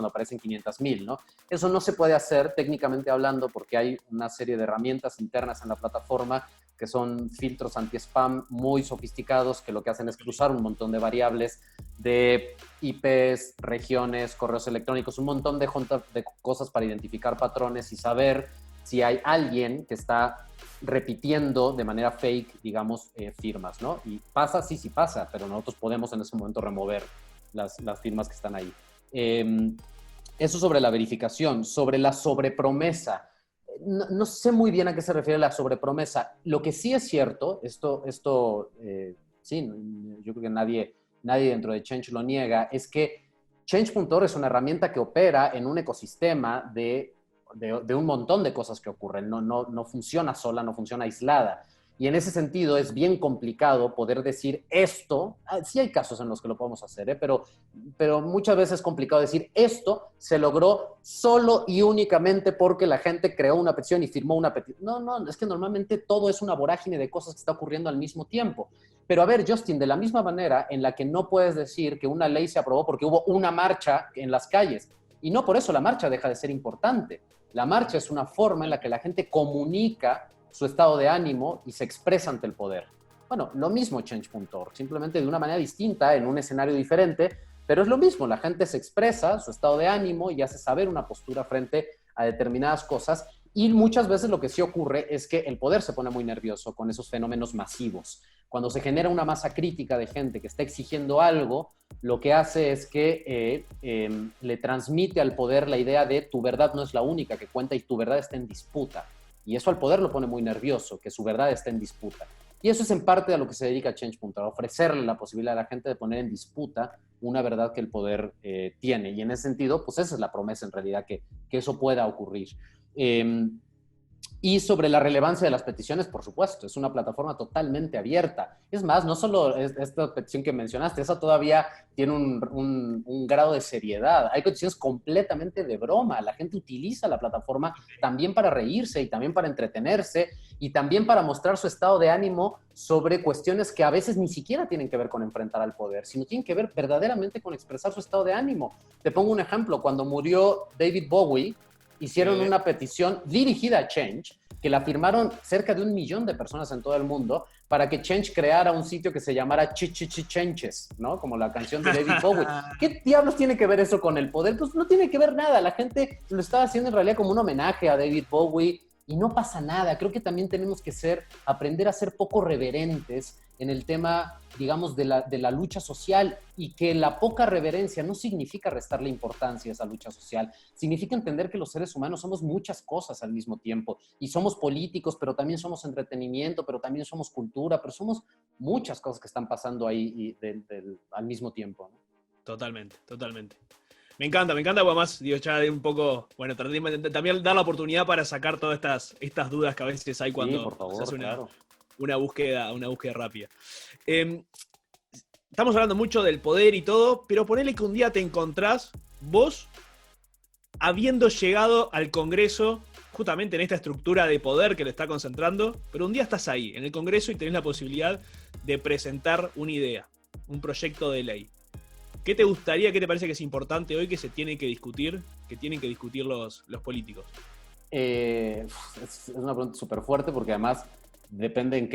aparecen 500,000, ¿no? Eso no se puede hacer técnicamente hablando porque hay una serie de herramientas internas en la plataforma que son filtros anti-spam muy sofisticados que lo que hacen es cruzar un montón de variables de IPs, regiones, correos electrónicos, un montón de cosas para identificar patrones y saber si hay alguien que está repitiendo de manera fake, digamos, firmas, ¿no? Y pasa, sí pasa, pero nosotros podemos en ese momento remover las firmas que están ahí. Eso sobre la verificación. Sobre la sobrepromesa. No sé muy bien a qué se refiere la sobrepromesa. Lo que sí es cierto, sí, yo creo que nadie dentro de Change lo niega, es que Change.org es una herramienta que opera en un ecosistema de un montón de cosas que ocurren. No funciona sola, no funciona aislada. Y en ese sentido es bien complicado poder decir esto. Sí hay casos en los que lo podemos hacer, pero muchas veces es complicado decir esto se logró solo y únicamente porque la gente creó una petición y firmó una petición. No, es que normalmente todo es una vorágine de cosas que está ocurriendo al mismo tiempo. Pero a ver, Justin, de la misma manera en la que no puedes decir que una ley se aprobó porque hubo una marcha en las calles, y no por eso la marcha deja de ser importante. La marcha es una forma en la que la gente comunica su estado de ánimo y se expresa ante el poder. Bueno, lo mismo Change.org, simplemente de una manera distinta, en un escenario diferente, pero es lo mismo, la gente se expresa su estado de ánimo y hace saber una postura frente a determinadas cosas, y muchas veces lo que sí ocurre es que el poder se pone muy nervioso con esos fenómenos masivos. Cuando se genera una masa crítica de gente que está exigiendo algo, lo que hace es que le transmite al poder la idea de tu verdad no es la única que cuenta y tu verdad está en disputa. Y eso al poder lo pone muy nervioso, que su verdad está en disputa. Y eso es en parte a lo que se dedica Change.org, ofrecerle la posibilidad a la gente de poner en disputa una verdad que el poder tiene. Y en ese sentido, pues esa es la promesa en realidad, que eso pueda ocurrir. Y sobre la relevancia de las peticiones, por supuesto, es una plataforma totalmente abierta. Es más, no solo esta petición que mencionaste, esa todavía tiene un grado de seriedad. Hay peticiones completamente de broma. La gente utiliza la plataforma también para reírse y también para entretenerse y también para mostrar su estado de ánimo sobre cuestiones que a veces ni siquiera tienen que ver con enfrentar al poder, sino tienen que ver verdaderamente con expresar su estado de ánimo. Te pongo un ejemplo. Cuando murió David Bowie, hicieron una petición dirigida a Change, que la firmaron cerca de 1 millón de personas en todo el mundo, para que Change creara un sitio que se llamara Changes, ¿no? Como la canción de David Bowie. ¿Qué diablos tiene que ver eso con el poder? Pues no tiene que ver nada. La gente lo estaba haciendo en realidad como un homenaje a David Bowie y no pasa nada. Creo que también tenemos que aprender a ser poco reverentes en el tema, digamos, de la lucha social, y que la poca reverencia no significa restarle importancia a esa lucha social, significa entender que los seres humanos somos muchas cosas al mismo tiempo, y somos políticos, pero también somos entretenimiento, pero también somos cultura, pero somos muchas cosas que están pasando ahí al mismo tiempo, ¿no? Totalmente. Me encanta, porque además, digo, ya de un poco, bueno, también dar la oportunidad para sacar todas estas dudas que a veces hay cuando sí, por favor, se hace claro. una búsqueda rápida. Estamos hablando mucho del poder y todo, pero ponele que un día te encontrás vos habiendo llegado al Congreso, justamente en esta estructura de poder que lo está concentrando, pero un día estás ahí, en el Congreso, y tenés la posibilidad de presentar una idea, un proyecto de ley. ¿Qué te gustaría, qué te parece que es importante hoy que se tiene que discutir, que tienen que discutir los políticos? Es una pregunta súper fuerte porque además depende en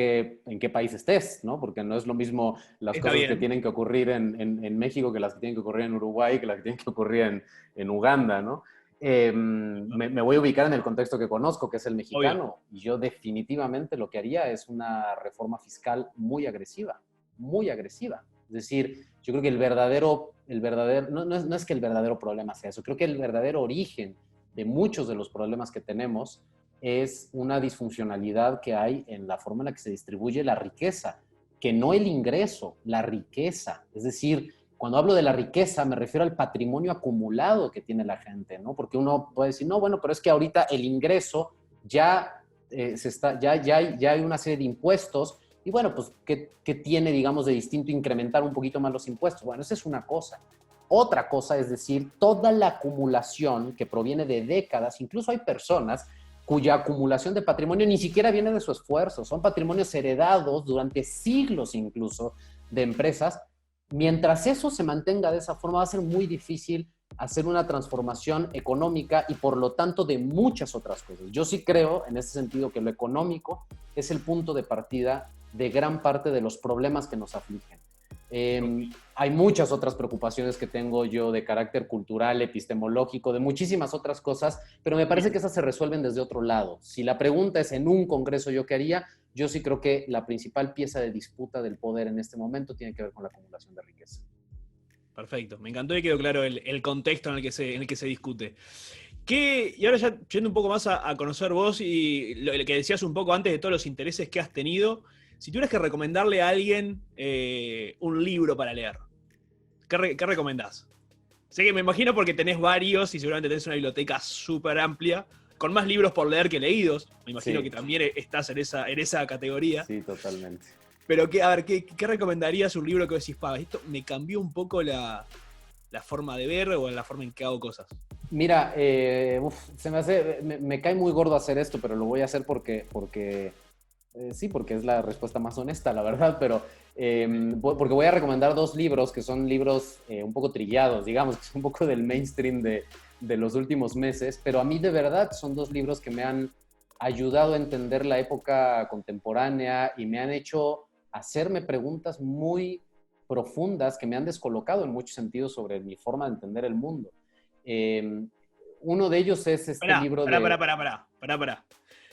qué país estés, ¿no? Porque no es lo mismo las Está cosas que bien. tienen que ocurrir en México que las que tienen que ocurrir en Uruguay, que las que tienen que ocurrir en Uganda, ¿no? Me voy a ubicar en el contexto que conozco, que es el Obvio. mexicano, y yo definitivamente lo que haría es una reforma fiscal muy agresiva, muy agresiva. Es decir, yo creo que no es que el verdadero problema sea eso, creo que el verdadero origen de muchos de los problemas que tenemos es una disfuncionalidad que hay en la forma en la que se distribuye la riqueza, que no el ingreso, la riqueza. Es decir, cuando hablo de la riqueza me refiero al patrimonio acumulado que tiene la gente, ¿no? Porque uno puede decir, no, bueno, pero es que ahorita el ingreso ya, ya hay una serie de impuestos y bueno, pues, ¿qué tiene, digamos, de distinto incrementar un poquito más los impuestos? Bueno, esa es una cosa. Otra cosa es decir, toda la acumulación que proviene de décadas, incluso hay personas cuya acumulación de patrimonio ni siquiera viene de su esfuerzo, son patrimonios heredados durante siglos incluso de empresas. Mientras eso se mantenga de esa forma, va a ser muy difícil hacer una transformación económica y por lo tanto de muchas otras cosas. Yo sí creo en ese sentido que lo económico es el punto de partida de gran parte de los problemas que nos afligen. Hay muchas otras preocupaciones que tengo yo de carácter cultural, epistemológico, de muchísimas otras cosas, pero me parece que esas se resuelven desde otro lado. Si la pregunta es en un congreso yo qué haría, yo sí creo que la principal pieza de disputa del poder en este momento tiene que ver con la acumulación de riqueza. Perfecto. Me encantó y quedó claro el contexto en el que se discute. Y ahora ya yendo un poco más a conocer vos y lo que decías un poco antes de todos los intereses que has tenido, si tuvieras que recomendarle a alguien un libro para leer, ¿qué recomendás? Sé que me imagino porque tenés varios y seguramente tenés una biblioteca súper amplia, con más libros por leer que leídos. Me imagino Sí, que también estás en esa categoría. sí, totalmente. Pero, a ver, ¿qué recomendarías un libro que decís, esto me cambió un poco la forma de ver o la forma en que hago cosas? Mira, me cae muy gordo hacer esto, pero lo voy a hacer sí, porque es la respuesta más honesta, la verdad, pero porque voy a recomendar dos libros que son libros un poco trillados, digamos, que son un poco del mainstream de los últimos meses, pero a mí de verdad son dos libros que me han ayudado a entender la época contemporánea y me han hecho hacerme preguntas muy profundas que me han descolocado en muchos sentidos sobre mi forma de entender el mundo. Eh, Uno de ellos es este libro de... Pará.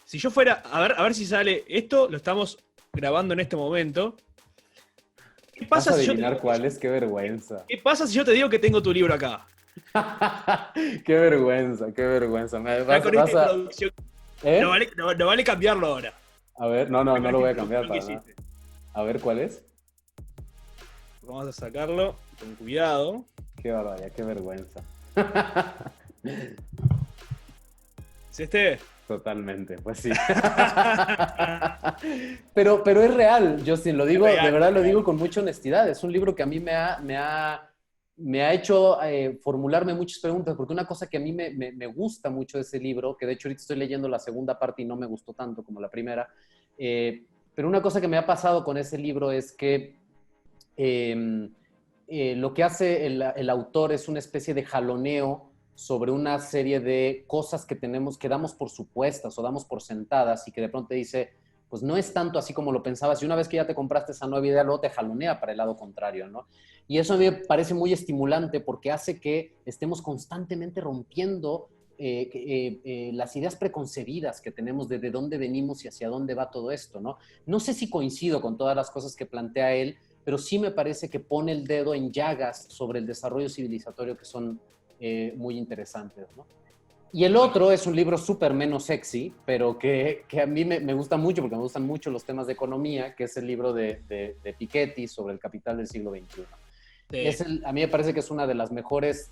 Si yo fuera, a ver si sale esto, lo estamos grabando en este momento. ¿Qué ¿Vas pasa a si yo adivinar cuál es? ¡Qué vergüenza! qué pasa si yo te digo que tengo tu libro acá? ¡Qué vergüenza, qué vergüenza! Ya con esta introducción, ¿Eh? no vale cambiarlo ahora. A ver, no Ya con lo esta voy a cambiar introducción que para nada. hiciste. A ver, ¿cuál es? Vamos a sacarlo con cuidado. ¡Qué barbaridad, qué vergüenza! ¿Es este? Totalmente, pues sí. Pero es real, Justin, lo Es digo, de real, verdad es lo digo real. con mucha honestidad. Es un libro que a mí me ha hecho formularme muchas preguntas, porque una cosa que a mí me gusta mucho de ese libro, que de hecho ahorita estoy leyendo la segunda parte y no me gustó tanto como la primera, pero una cosa que me ha pasado con ese libro es que lo que hace el autor es una especie de jaloneo sobre una serie de cosas que tenemos, que damos por supuestas o damos por sentadas y que de pronto dice, pues no es tanto así como lo pensabas y una vez que ya te compraste esa nueva idea, luego te jalonea para el lado contrario, ¿no? Y eso a mí me parece muy estimulante porque hace que estemos constantemente rompiendo las ideas preconcebidas que tenemos de dónde venimos y hacia dónde va todo esto, ¿no? No sé si coincido con todas las cosas que plantea él, pero sí me parece que pone el dedo en llagas sobre el desarrollo civilizatorio que son muy interesantes, ¿no? Y el otro es un libro súper menos sexy, pero que a mí me gusta mucho, porque me gustan mucho los temas de economía, que es el libro de Piketty sobre el capital del siglo XXI. A mí me parece que es una de los mejores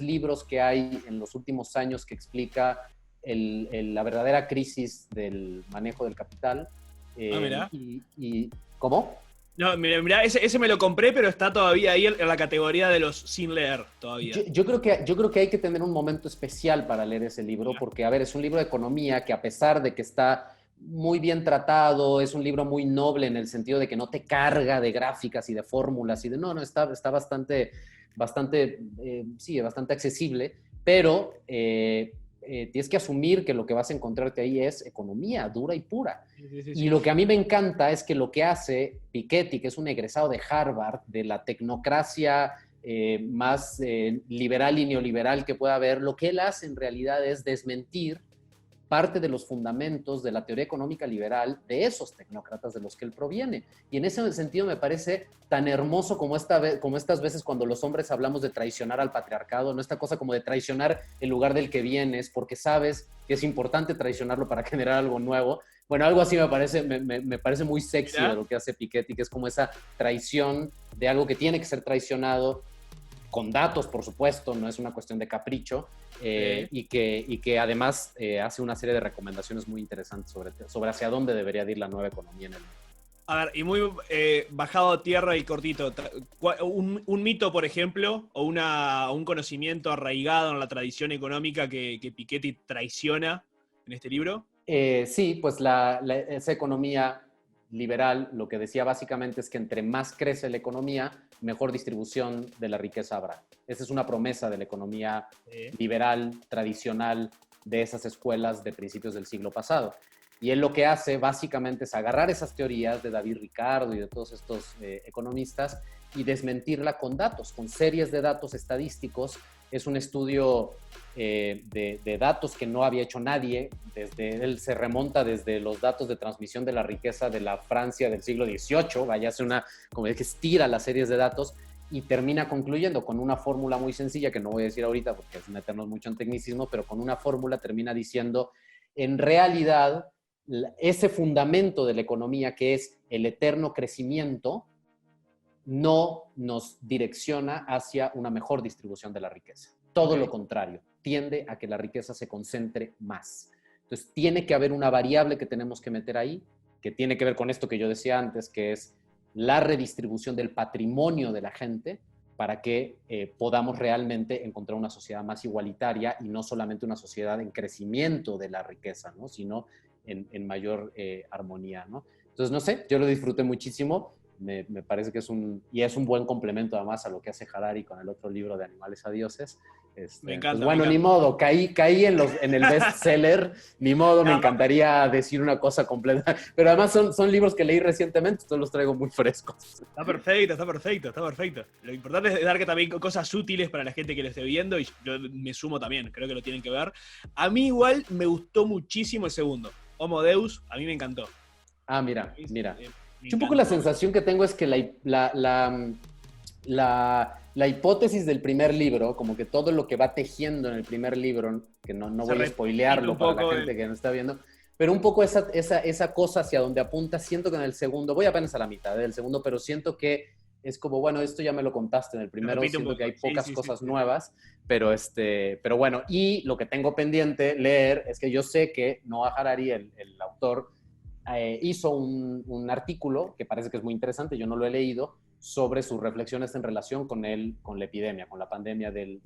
libros que hay en los últimos años que explica la verdadera crisis del manejo del capital. Mira. ¿Cómo? No, mira, ese me lo compré, pero está todavía ahí en la categoría de los sin leer todavía. Yo creo que hay que tener un momento especial para leer ese libro, porque, a ver, es un libro de economía que a pesar de que está muy bien tratado, es un libro muy noble en el sentido de que no te carga de gráficas y de fórmulas y de, no, está bastante accesible, pero tienes que asumir que lo que vas a encontrarte ahí es economía dura y pura. Sí, sí, Y sí. lo que a mí me encanta es que lo que hace Piketty, que es un egresado de Harvard, de la tecnocracia más liberal y neoliberal que pueda haber, lo que él hace en realidad es desmentir parte de los fundamentos de la teoría económica liberal de esos tecnócratas de los que él proviene. Y en ese sentido me parece tan hermoso como estas veces cuando los hombres hablamos de traicionar al patriarcado, no esta cosa como de traicionar el lugar del que vienes, porque sabes que es importante traicionarlo para generar algo nuevo. Bueno, algo así me parece muy sexy de lo que hace Piketty, que es como esa traición de algo que tiene que ser traicionado, con datos, por supuesto, no es una cuestión de capricho, y que además hace una serie de recomendaciones muy interesantes sobre hacia dónde debería ir la nueva economía en el mundo. A ver, y muy bajado a tierra y cortito. Un mito, por ejemplo, o un conocimiento arraigado en la tradición económica que Piketty traiciona en este libro. Sí, pues esa economía liberal lo que decía básicamente es que entre más crece la economía, mejor distribución de la riqueza habrá. Esa es una promesa de la economía liberal, tradicional, de esas escuelas de principios del siglo pasado. Y él lo que hace básicamente es agarrar esas teorías de David Ricardo y de todos estos economistas y desmentirla con datos, con series de datos estadísticos. Es un estudio de datos que no había hecho nadie. Él se remonta desde los datos de transmisión de la riqueza de la Francia del siglo XVIII, vaya, hace como es que estira las series de datos y termina concluyendo con una fórmula muy sencilla, que no voy a decir ahorita porque es meternos mucho en tecnicismo, pero con una fórmula termina diciendo, en realidad, ese fundamento de la economía que es el eterno crecimiento, no nos direcciona hacia una mejor distribución de la riqueza. Todo lo contrario, tiende a que la riqueza se concentre más. Entonces, tiene que haber una variable que tenemos que meter ahí, que tiene que ver con esto que yo decía antes, que es la redistribución del patrimonio de la gente para que podamos realmente encontrar una sociedad más igualitaria y no solamente una sociedad en crecimiento de la riqueza, ¿no? Sino en mayor armonía, ¿no? Entonces, no sé, yo lo disfruté muchísimo. Me parece que es un buen complemento además a lo que hace Harari con el otro libro de Animales a Dioses. Me encanta. Pues bueno, ni modo, caí en el bestseller, ni modo, me encantaría decir una cosa completa, pero además son libros que leí recientemente, entonces los traigo muy frescos. Está perfecto. Lo importante es dar que también cosas útiles para la gente que lo esté viendo, y yo me sumo también, creo que lo tienen que ver. A mí igual me gustó muchísimo el segundo, Homo Deus, a mí me encantó. Ah, mira. Yo un poco la sensación que tengo es que la hipótesis del primer libro, como que todo lo que va tejiendo en el primer libro, que no voy a spoilearlo para la gente que no está viendo, pero un poco esa cosa hacia donde apunta, siento que en el segundo, voy apenas a la mitad del segundo, pero siento que es como, bueno, esto ya me lo contaste en el primero, siento que hay pocas cosas nuevas, pero bueno, y lo que tengo pendiente leer es que yo sé que Noah Harari, el autor, hizo un artículo que parece que es muy interesante, yo no lo he leído, sobre sus reflexiones en relación con la epidemia, con la pandemia del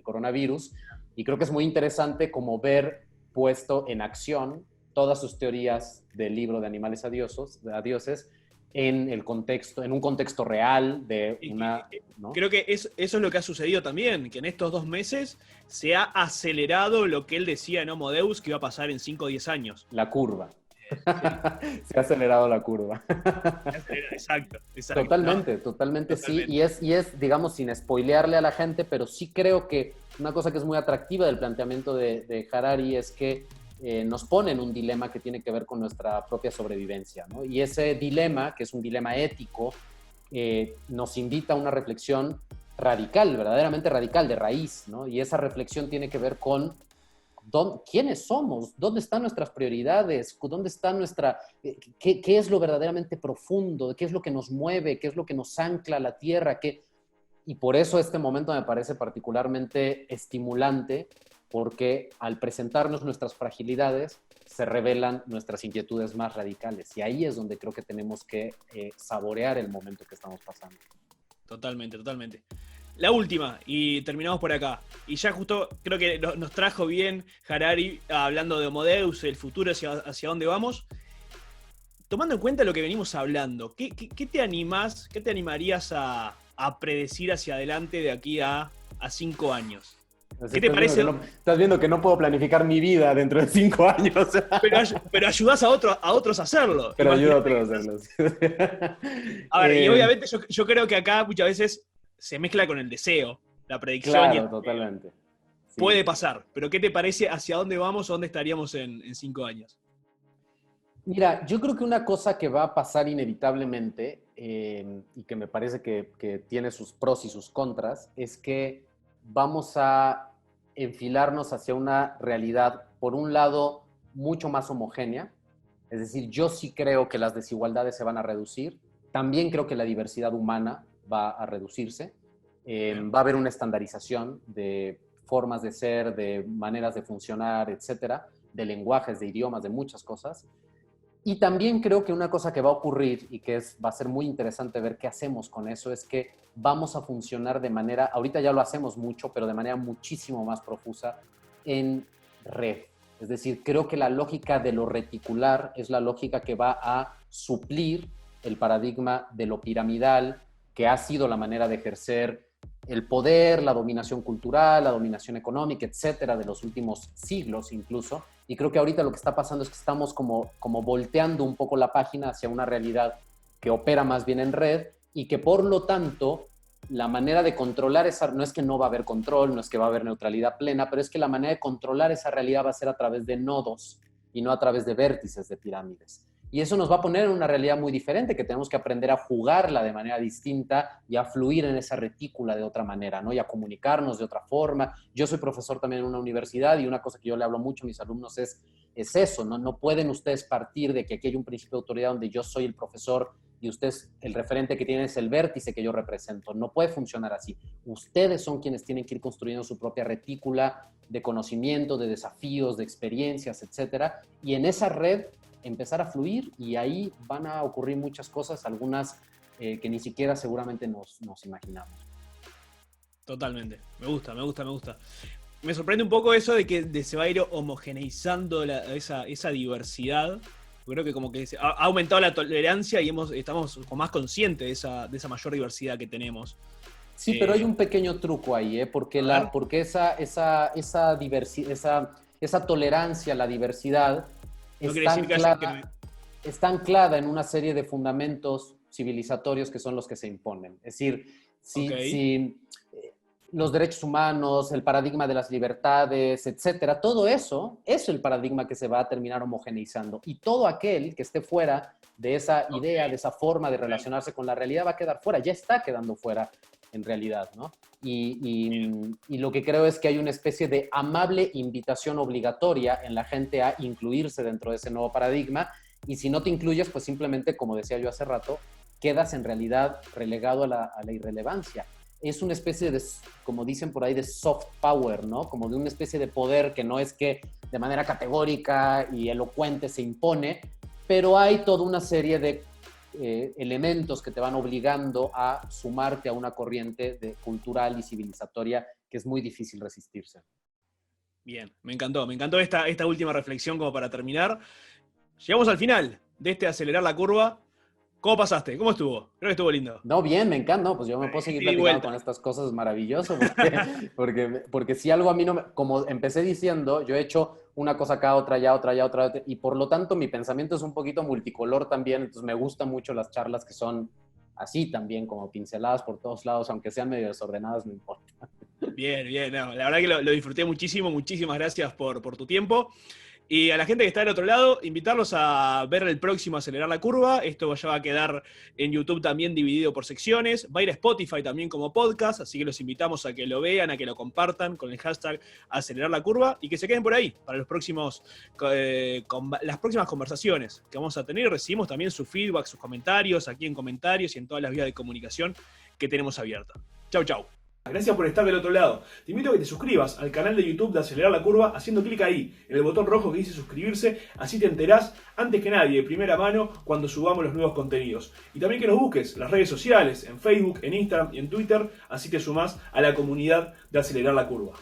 coronavirus, y creo que es muy interesante como ver puesto en acción todas sus teorías del libro de Animales a Dioses en un contexto real de una... ¿no? Creo que eso es lo que ha sucedido también, que en estos 2 meses se ha acelerado lo que él decía en Homo Deus que iba a pasar en 5 o 10 años. La curva. Se ha acelerado la curva. Exacto. Totalmente sí. Y es, digamos, sin spoilearle a la gente, pero sí creo que una cosa que es muy atractiva del planteamiento de Harari es que nos pone en un dilema que tiene que ver con nuestra propia sobrevivencia, ¿no? Y ese dilema, que es un dilema ético, nos invita a una reflexión radical, verdaderamente radical, de raíz, ¿no? Y esa reflexión tiene que ver con ¿quiénes somos? ¿Dónde están nuestras prioridades? ¿Dónde está qué es lo verdaderamente profundo? ¿Qué es lo que nos mueve? ¿Qué es lo que nos ancla a la tierra? Y por eso este momento me parece particularmente estimulante, porque al presentarnos nuestras fragilidades, se revelan nuestras inquietudes más radicales. Y ahí es donde creo que tenemos que saborear el momento que estamos pasando. Totalmente. La última, y terminamos por acá. Y ya justo creo que nos trajo bien Harari hablando de Homo Deus, el futuro, hacia dónde vamos. Tomando en cuenta lo que venimos hablando, ¿qué te animarías a predecir hacia adelante de aquí a 5 años? Pues ¿Qué te parece? estás viendo que no puedo planificar mi vida dentro de 5 años. Pero ayudás a otros a hacerlo. Pero ayuda a Imagínate. otros a hacerlos. A ver, y obviamente yo creo que acá muchas veces se mezcla con el deseo, la predicción y Claro, totalmente. Sí. puede pasar. Pero ¿qué te parece hacia dónde vamos o dónde estaríamos en 5 años? Mira, yo creo que una cosa que va a pasar inevitablemente y que me parece que tiene sus pros y sus contras es que vamos a enfilarnos hacia una realidad, por un lado, mucho más homogénea. Es decir, yo sí creo que las desigualdades se van a reducir. También creo que la diversidad humana va a reducirse. Va a haber una estandarización de formas de ser, de maneras de funcionar, etcétera, de lenguajes, de idiomas, de muchas cosas. Y también creo que una cosa que va a ocurrir y que va a ser muy interesante ver qué hacemos con eso es que vamos a funcionar de manera, ahorita ya lo hacemos mucho, pero de manera muchísimo más profusa en red. Es decir, creo que la lógica de lo reticular es la lógica que va a suplir el paradigma de lo piramidal, que ha sido la manera de ejercer el poder, la dominación cultural, la dominación económica, etcétera, de los últimos siglos incluso. Y creo que ahorita lo que está pasando es que estamos como volteando un poco la página hacia una realidad que opera más bien en red y que por lo tanto la manera de controlar esa, no es que no va a haber control, no es que va a haber neutralidad plena, pero es que la manera de controlar esa realidad va a ser a través de nodos y no a través de vértices de pirámides. Y eso nos va a poner en una realidad muy diferente, que tenemos que aprender a jugarla de manera distinta y a fluir en esa retícula de otra manera, ¿no? Y a comunicarnos de otra forma. Yo soy profesor también en una universidad y una cosa que yo le hablo mucho a mis alumnos es eso, ¿no? No pueden ustedes partir de que aquí hay un principio de autoridad donde yo soy el profesor y ustedes, el referente que tienen es el vértice que yo represento. No puede funcionar así. Ustedes son quienes tienen que ir construyendo su propia retícula de conocimiento, de desafíos, de experiencias, etcétera. Y en esa red empezar a fluir y ahí van a ocurrir muchas cosas, algunas que ni siquiera seguramente nos imaginamos. Totalmente. Me gusta. Me sorprende un poco eso de que se va a ir homogeneizando esa diversidad. Creo que como que ha aumentado la tolerancia y estamos más conscientes de esa mayor diversidad que tenemos. Sí, pero hay un pequeño truco ahí, porque esa tolerancia a la diversidad No está anclada en una serie de fundamentos civilizatorios que son los que se imponen. Es decir, si los derechos humanos, el paradigma de las libertades, etcétera, todo eso es el paradigma que se va a terminar homogeneizando. Y todo aquel que esté fuera de esa idea, de esa forma de relacionarse con la realidad va a quedar fuera, ya está quedando fuera en realidad, ¿no? Y lo que creo es que hay una especie de amable invitación obligatoria en la gente a incluirse dentro de ese nuevo paradigma, y si no te incluyes, pues simplemente, como decía yo hace rato, quedas en realidad relegado a la irrelevancia. Es una especie de, como dicen por ahí, de soft power, ¿no? Como de una especie de poder que no es que de manera categórica y elocuente se impone, pero hay toda una serie de elementos que te van obligando a sumarte a una corriente cultural y civilizatoria que es muy difícil resistirse. Bien, me encantó esta última reflexión como para terminar. Llegamos al final de acelerar la curva. ¿Cómo pasaste? ¿Cómo estuvo? Creo que estuvo lindo. No, bien, me encanta. No, pues yo me puedo seguir platicando con estas cosas, es maravilloso. Porque si algo a mí no me... Como empecé diciendo, yo he hecho una cosa acá, otra allá, otra allá, otra allá, y por lo tanto mi pensamiento es un poquito multicolor también, entonces me gustan mucho las charlas que son así también, como pinceladas por todos lados, aunque sean medio desordenadas, no importa. Bien, no, la verdad que lo disfruté muchísimo, muchísimas gracias por tu tiempo. Y a la gente que está del otro lado, invitarlos a ver el próximo Acelerar la Curva. Esto ya va a quedar en YouTube también dividido por secciones. Va a ir a Spotify también como podcast, así que los invitamos a que lo vean, a que lo compartan con el hashtag Acelerar la Curva y que se queden por ahí para las próximas conversaciones que vamos a tener. Recibimos también su feedback, sus comentarios, aquí en comentarios y en todas las vías de comunicación que tenemos abiertas. Chau. Gracias por estar del otro lado. Te invito a que te suscribas al canal de YouTube de Acelerar la Curva haciendo clic ahí, en el botón rojo que dice suscribirse, así te enterás antes que nadie, de primera mano, cuando subamos los nuevos contenidos. Y también que nos busques en las redes sociales, en Facebook, en Instagram y en Twitter, así te sumás a la comunidad de Acelerar la Curva.